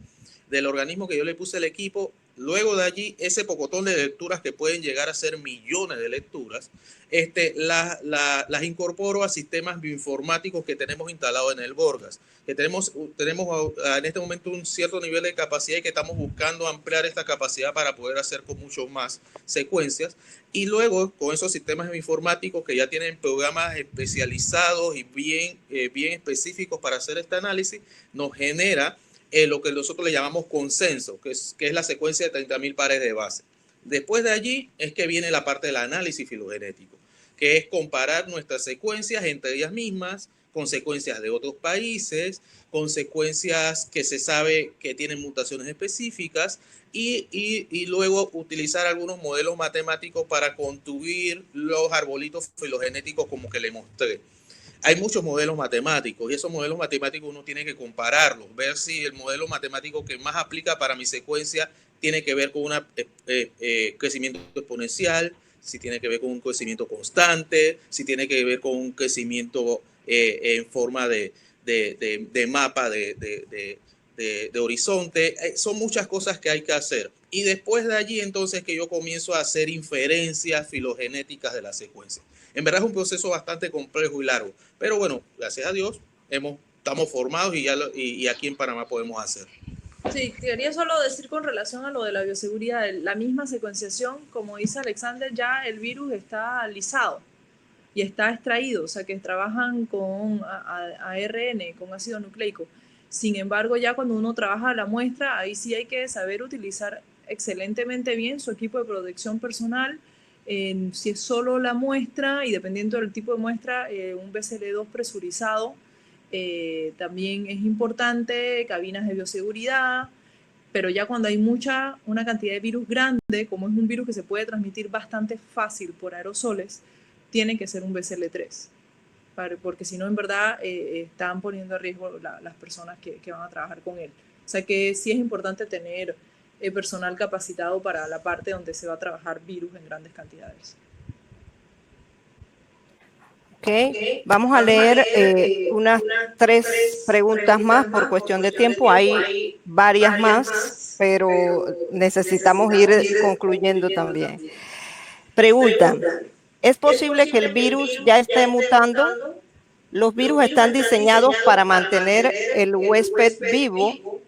S5: del organismo que yo le puse al equipo. Luego de allí, ese pocotón de lecturas, que pueden llegar a ser millones de lecturas, las incorporo a sistemas bioinformáticos que tenemos instalados en el Gorgas, que tenemos en este momento un cierto nivel de capacidad y que estamos buscando ampliar esta capacidad para poder hacer con mucho más secuencias. Y luego, con esos sistemas bioinformáticos que ya tienen programas especializados y bien específicos para hacer este análisis, nos genera lo que nosotros le llamamos consenso, que es la secuencia de 30.000 pares de base. Después de allí es que viene la parte del análisis filogenético, que es comparar nuestras secuencias entre ellas mismas, con secuencias de otros países, con secuencias que se sabe que tienen mutaciones específicas, y luego utilizar algunos modelos matemáticos para construir los arbolitos filogenéticos como que le mostré. Hay muchos modelos matemáticos y esos modelos matemáticos uno tiene que compararlos, ver si el modelo matemático que más aplica para mi secuencia tiene que ver con un crecimiento exponencial, si tiene que ver con un crecimiento constante, si tiene que ver con un crecimiento en forma de mapa de horizonte. Son muchas cosas que hay que hacer. Y después de allí entonces que yo comienzo a hacer inferencias filogenéticas de la secuencia. En verdad es un proceso bastante complejo y largo, pero bueno, gracias a Dios estamos formados y aquí en Panamá podemos hacer.
S6: Sí, quería solo decir con relación a lo de la bioseguridad, la misma secuenciación, como dice Alexander, ya el virus está lisado y está extraído, o sea que trabajan con ARN, con ácido nucleico. Sin embargo, ya cuando uno trabaja la muestra, ahí sí hay que saber utilizar excelentemente bien su equipo de protección personal. Si es solo la muestra y dependiendo del tipo de muestra, un BCL2 presurizado también es importante, cabinas de bioseguridad, pero ya cuando hay una cantidad de virus grande, como es un virus que se puede transmitir bastante fácil por aerosoles, tiene que ser un BCL3, porque si no, en verdad, están poniendo a riesgo las personas que van a trabajar con él. O sea que sí es importante tener personal capacitado para la parte donde se va a trabajar virus en grandes cantidades.
S7: Ok, vamos a leer unas 3 preguntas más por cuestión de tiempo. Hay varias más, pero necesitamos ir concluyendo también. Preguntan, ¿es posible que el virus ya esté mutando? Los virus están diseñados para mantener el huésped vivo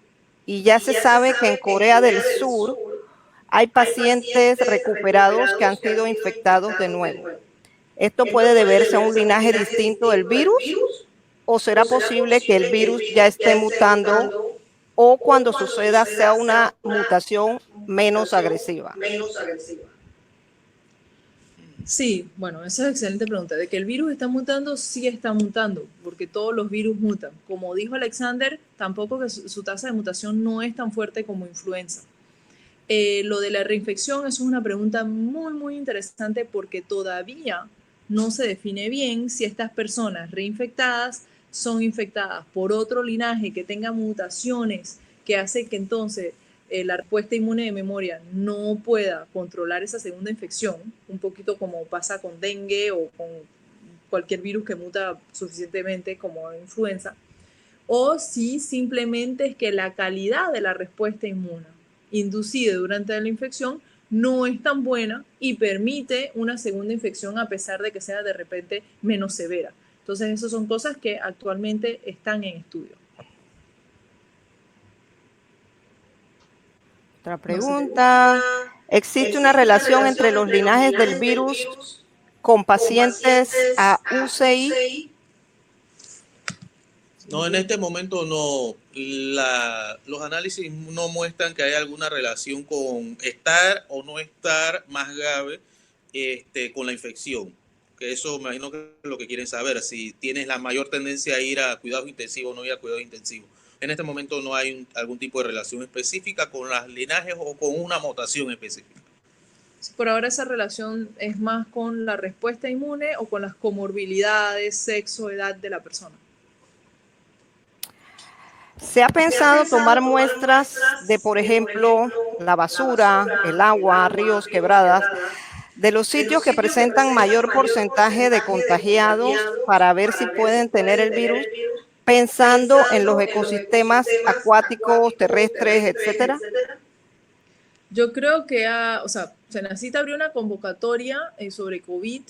S7: y ya se sabe que en Corea del Sur hay pacientes recuperados que han sido infectados de nuevo. ¿Esto puede deberse a un linaje distinto del virus ¿O será posible que el virus ya esté mutando o cuando suceda sea una mutación menos agresiva?
S6: Sí, bueno, esa es excelente pregunta. De que el virus está mutando, sí está mutando, porque todos los virus mutan. Como dijo Alexander, tampoco que su tasa de mutación no es tan fuerte como influenza. Lo de la reinfección es una pregunta muy, muy interesante porque todavía no se define bien si estas personas reinfectadas son infectadas por otro linaje que tenga mutaciones que hace que entonces la respuesta inmune de memoria no pueda controlar esa segunda infección, un poquito como pasa con dengue o con cualquier virus que muta suficientemente como influenza, o si simplemente es que la calidad de la respuesta inmune inducida durante la infección no es tan buena y permite una segunda infección a pesar de que sea de repente menos severa. Entonces, esas son cosas que actualmente están en estudio.
S7: Otra pregunta. ¿Existe una relación entre los linajes del virus con pacientes a UCI?
S5: No, en este momento no. Los análisis no muestran que haya alguna relación con estar o no estar más grave con la infección. Que eso me imagino que es lo que quieren saber, si tienes la mayor tendencia a ir a cuidados intensivos o no ir a cuidados intensivos. En este momento no hay algún tipo de relación específica con los linajes o con una mutación específica.
S6: Por ahora esa relación es más con la respuesta inmune o con las comorbilidades, sexo, edad de la persona.
S7: ¿Se ha pensado tomar muestras de, por ejemplo, la basura, el agua, ríos, quebradas, de los sitios que presentan mayor porcentaje de contagiados para ver si pueden tener el virus, pensando en los ecosistemas acuáticos, terrestres, etcétera?
S6: Yo creo que Senacit abrió una convocatoria sobre COVID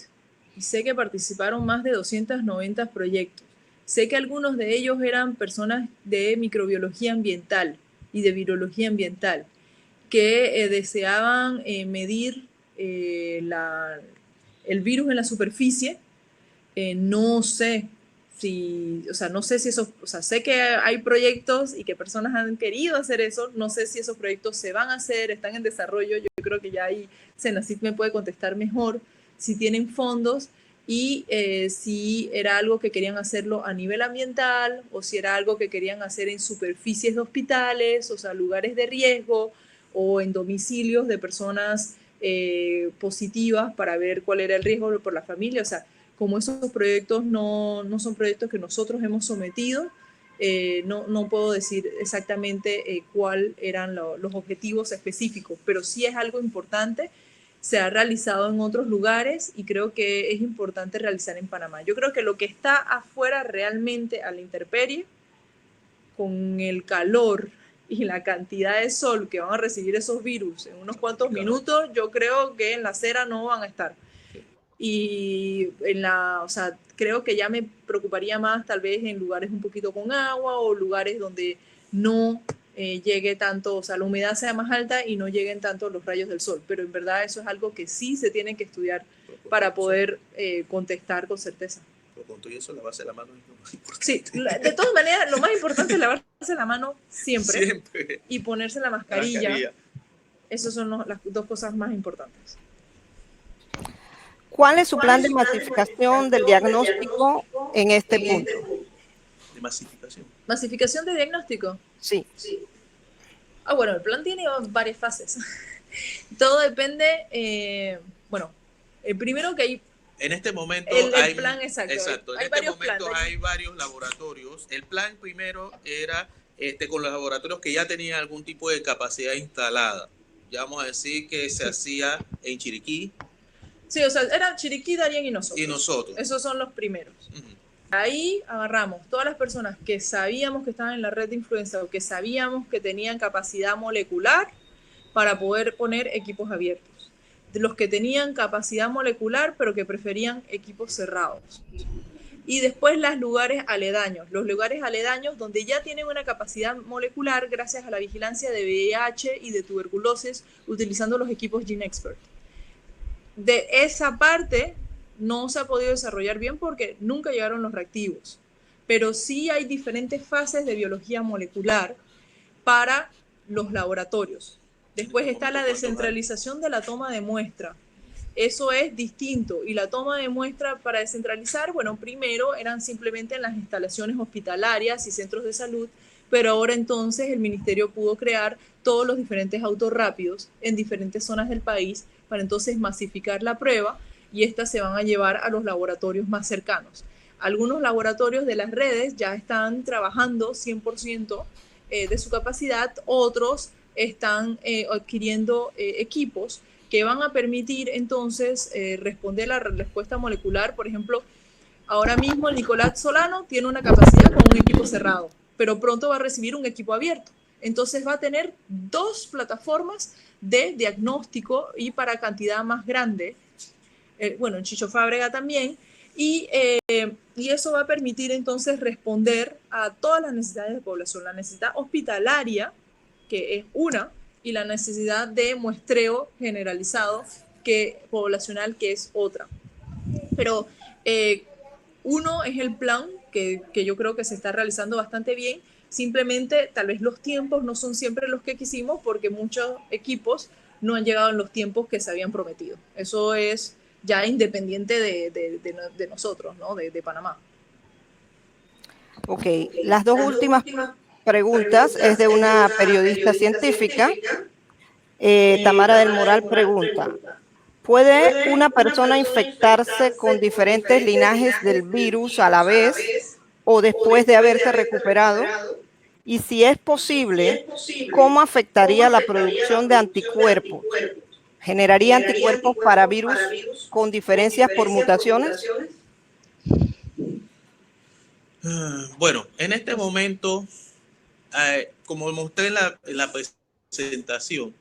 S6: y sé que participaron más de 290 proyectos. Sé que algunos de ellos eran personas de microbiología ambiental y de virología ambiental que deseaban medir el virus en la superficie. No sé si esos, sé que hay proyectos y que personas han querido hacer eso, no sé si esos proyectos se van a hacer, están en desarrollo, yo creo que ya ahí Senacit me puede contestar mejor si tienen fondos y si era algo que querían hacerlo a nivel ambiental o si era algo que querían hacer en superficies de hospitales, o sea, lugares de riesgo o en domicilios de personas positivas para ver cuál era el riesgo por la familia, o sea, como esos proyectos no son proyectos que nosotros hemos sometido, no puedo decir exactamente cuáles eran los objetivos específicos, pero sí es algo importante, se ha realizado en otros lugares y creo que es importante realizar en Panamá. Yo creo que lo que está afuera realmente a la intemperie, con el calor y la cantidad de sol que van a recibir esos virus en unos cuantos minutos, yo creo que en la acera no van a estar. Y creo que ya me preocuparía más tal vez en lugares un poquito con agua o lugares donde no llegue tanto, o sea, la humedad sea más alta y no lleguen tanto los rayos del sol. Pero en verdad eso es algo que sí se tiene que estudiar para poder contestar con certeza.
S5: Pero con todo eso, lavarse la mano es lo más importante.
S6: Sí, de todas maneras, lo más importante es lavarse la mano siempre. Y ponerse la mascarilla. Esas son las dos cosas más importantes.
S7: ¿Cuál es su plan de masificación del diagnóstico en este punto?
S5: ¿De masificación?
S6: ¿Masificación de diagnóstico?
S7: Sí.
S6: Bueno, el plan tiene varias fases. Todo depende, el primero que hay...
S5: En este momento
S6: el plan exacto.
S5: En este momento hay varios laboratorios. El plan primero era con los laboratorios que ya tenían algún tipo de capacidad instalada. Ya vamos a decir que se hacía en Chiriquí.
S6: Sí, o sea, era Chiriquí, Darién y nosotros.
S5: Y nosotros.
S6: Esos son los primeros. Ahí agarramos todas las personas que sabíamos que estaban en la red de influenza o que sabíamos que tenían capacidad molecular para poder poner equipos abiertos. De los que tenían capacidad molecular pero que preferían equipos cerrados. Y después los lugares aledaños donde ya tienen una capacidad molecular gracias a la vigilancia de VIH y de tuberculosis utilizando los equipos GeneXpert. De esa parte no se ha podido desarrollar bien porque nunca llegaron los reactivos, pero sí hay diferentes fases de biología molecular para los laboratorios. Después está la descentralización de la toma de muestra. Eso es distinto. Y la toma de muestra para descentralizar, bueno, primero eran simplemente en las instalaciones hospitalarias y centros de salud, pero ahora entonces el ministerio pudo crear todos los diferentes autos rápidos en diferentes zonas del país para entonces masificar la prueba, y estas se van a llevar a los laboratorios más cercanos. Algunos laboratorios de las redes ya están trabajando 100% de su capacidad, otros están adquiriendo equipos que van a permitir entonces responder la respuesta molecular. Por ejemplo, ahora mismo el Nicolás Solano tiene una capacidad con un equipo cerrado, pero pronto va a recibir un equipo abierto. Entonces va a tener 2 plataformas de diagnóstico y para cantidad más grande. Bueno, en Chicho Fábrega también. Y eso va a permitir entonces responder a todas las necesidades de población. La necesidad hospitalaria, que es una, y la necesidad de muestreo generalizado poblacional, que es otra. Pero uno es el plan que yo creo que se está realizando bastante bien. Simplemente tal vez los tiempos no son siempre los que quisimos, porque muchos equipos no han llegado en los tiempos que se habían prometido. Eso es ya independiente de nosotros, ¿no? De Panamá.
S7: Ok, las 2 últimas preguntas es de una periodista científica. Tamara del Moral pregunta: ¿puede una persona infectarse con diferentes linajes del virus a la vez o después de haberse recuperado? Y si es posible, ¿cómo afectaría la producción de anticuerpos? ¿Generaría anticuerpos para virus con diferencias por mutaciones?
S5: Bueno, en este momento, como mostré en la presentación,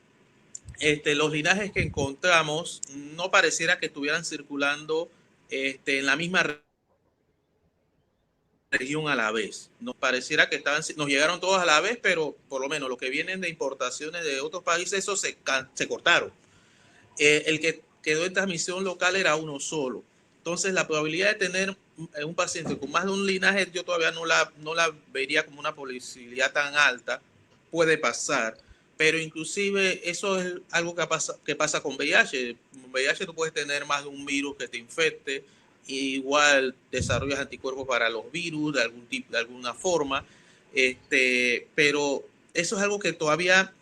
S5: los linajes que encontramos no pareciera que estuvieran circulando en la misma región a la vez. Nos pareciera que nos llegaron todos a la vez, pero por lo menos los que vienen de importaciones de otros países, esos se cortaron. El que quedó en transmisión local era uno solo. Entonces, la probabilidad de tener un paciente con más de un linaje, yo todavía no la vería como una posibilidad tan alta. Puede pasar, pero inclusive eso es algo que pasa con VIH. Con VIH tú puedes tener más de un virus que te infecte, igual desarrollas anticuerpos para los virus de algún tipo, de alguna forma, pero eso es algo que todavía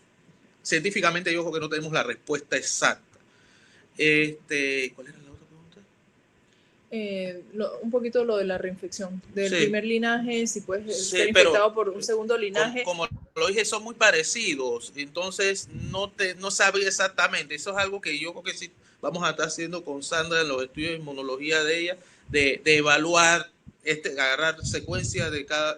S5: científicamente yo creo que no tenemos la respuesta exacta. ¿Cuál era la otra pregunta?
S6: Un poquito lo de la reinfección del primer linaje, si puedes ser
S5: pero,
S6: infectado por un segundo linaje.
S5: Como lo dije, son muy parecidos, entonces no sabría exactamente. Eso es algo que yo creo que sí vamos a estar haciendo con Sandra en los estudios de inmunología de ella, de evaluar, agarrar secuencias de cada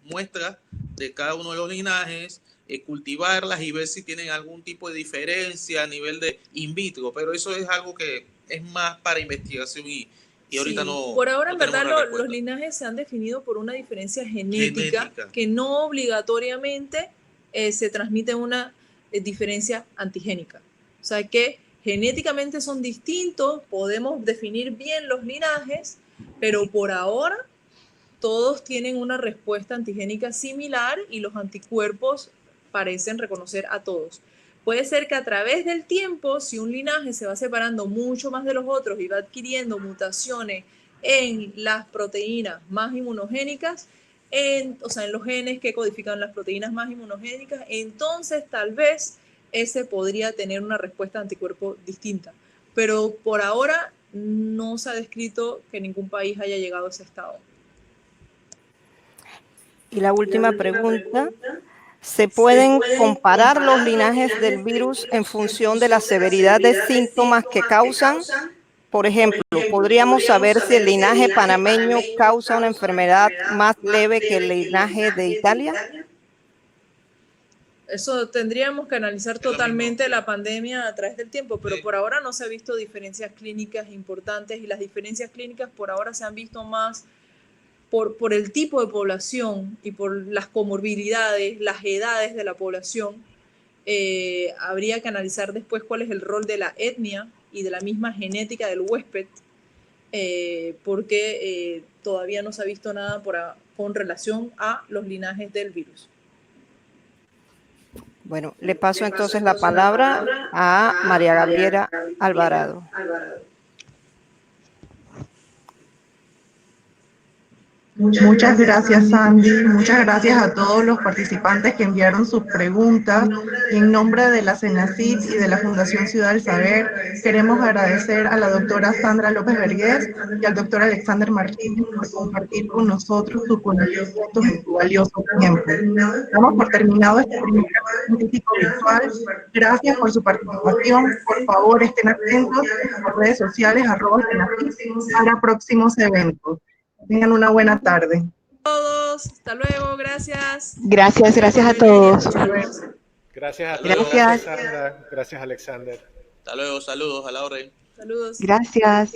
S5: muestra de cada uno de los linajes, cultivarlas y ver si tienen algún tipo de diferencia a nivel de in vitro, pero eso es algo que es más para investigación y ahorita no.
S6: Por ahora, en verdad, los linajes se han definido por una diferencia genética. Que no obligatoriamente se transmite una diferencia antigénica. O sea que genéticamente son distintos, podemos definir bien los linajes, pero por ahora todos tienen una respuesta antigénica similar y los anticuerpos parecen reconocer a todos. Puede ser que a través del tiempo, si un linaje se va separando mucho más de los otros y va adquiriendo mutaciones en las proteínas más inmunogénicas, en los genes que codifican las proteínas más inmunogénicas, entonces tal vez ese podría tener una respuesta de anticuerpo distinta. Pero por ahora no se ha descrito que ningún país haya llegado a ese estado.
S7: Y la última pregunta: ¿se pueden comparar los linajes del virus en función de la severidad de síntomas que causan? Por ejemplo, ¿podríamos saber si el linaje panameño causa una enfermedad más leve que el linaje de Italia?
S6: Eso tendríamos que analizar totalmente la pandemia a través del tiempo, pero por ahora no se ha visto diferencias clínicas importantes, y las diferencias clínicas por ahora se han visto más por el tipo de población y por las comorbilidades, las edades de la población. Habría que analizar después cuál es el rol de la etnia y de la misma genética del huésped, porque todavía no se ha visto nada con relación a los linajes del virus.
S7: Bueno, le paso entonces la palabra a María Gabriela Alvarado.
S2: Muchas gracias, Sandy. Muchas gracias a todos los participantes que enviaron sus preguntas. Y en nombre de la CENACYT y de la Fundación Ciudad del Saber, queremos agradecer a la doctora Sandra López Vergés y al doctor Alexander Martínez por compartir con nosotros sus conocimientos y su valioso tiempo. Damos por terminado este primer café científico virtual. Gracias por su participación. Por favor, estén atentos a las redes sociales @CENACYT para próximos eventos. Tengan una buena tarde.
S6: Todos, hasta luego, gracias.
S1: Gracias a todos.
S3: Gracias a todos. Gracias, Sandra. Gracias, Alexander.
S5: Hasta luego, saludos a la orden.
S6: Saludos.
S1: Gracias.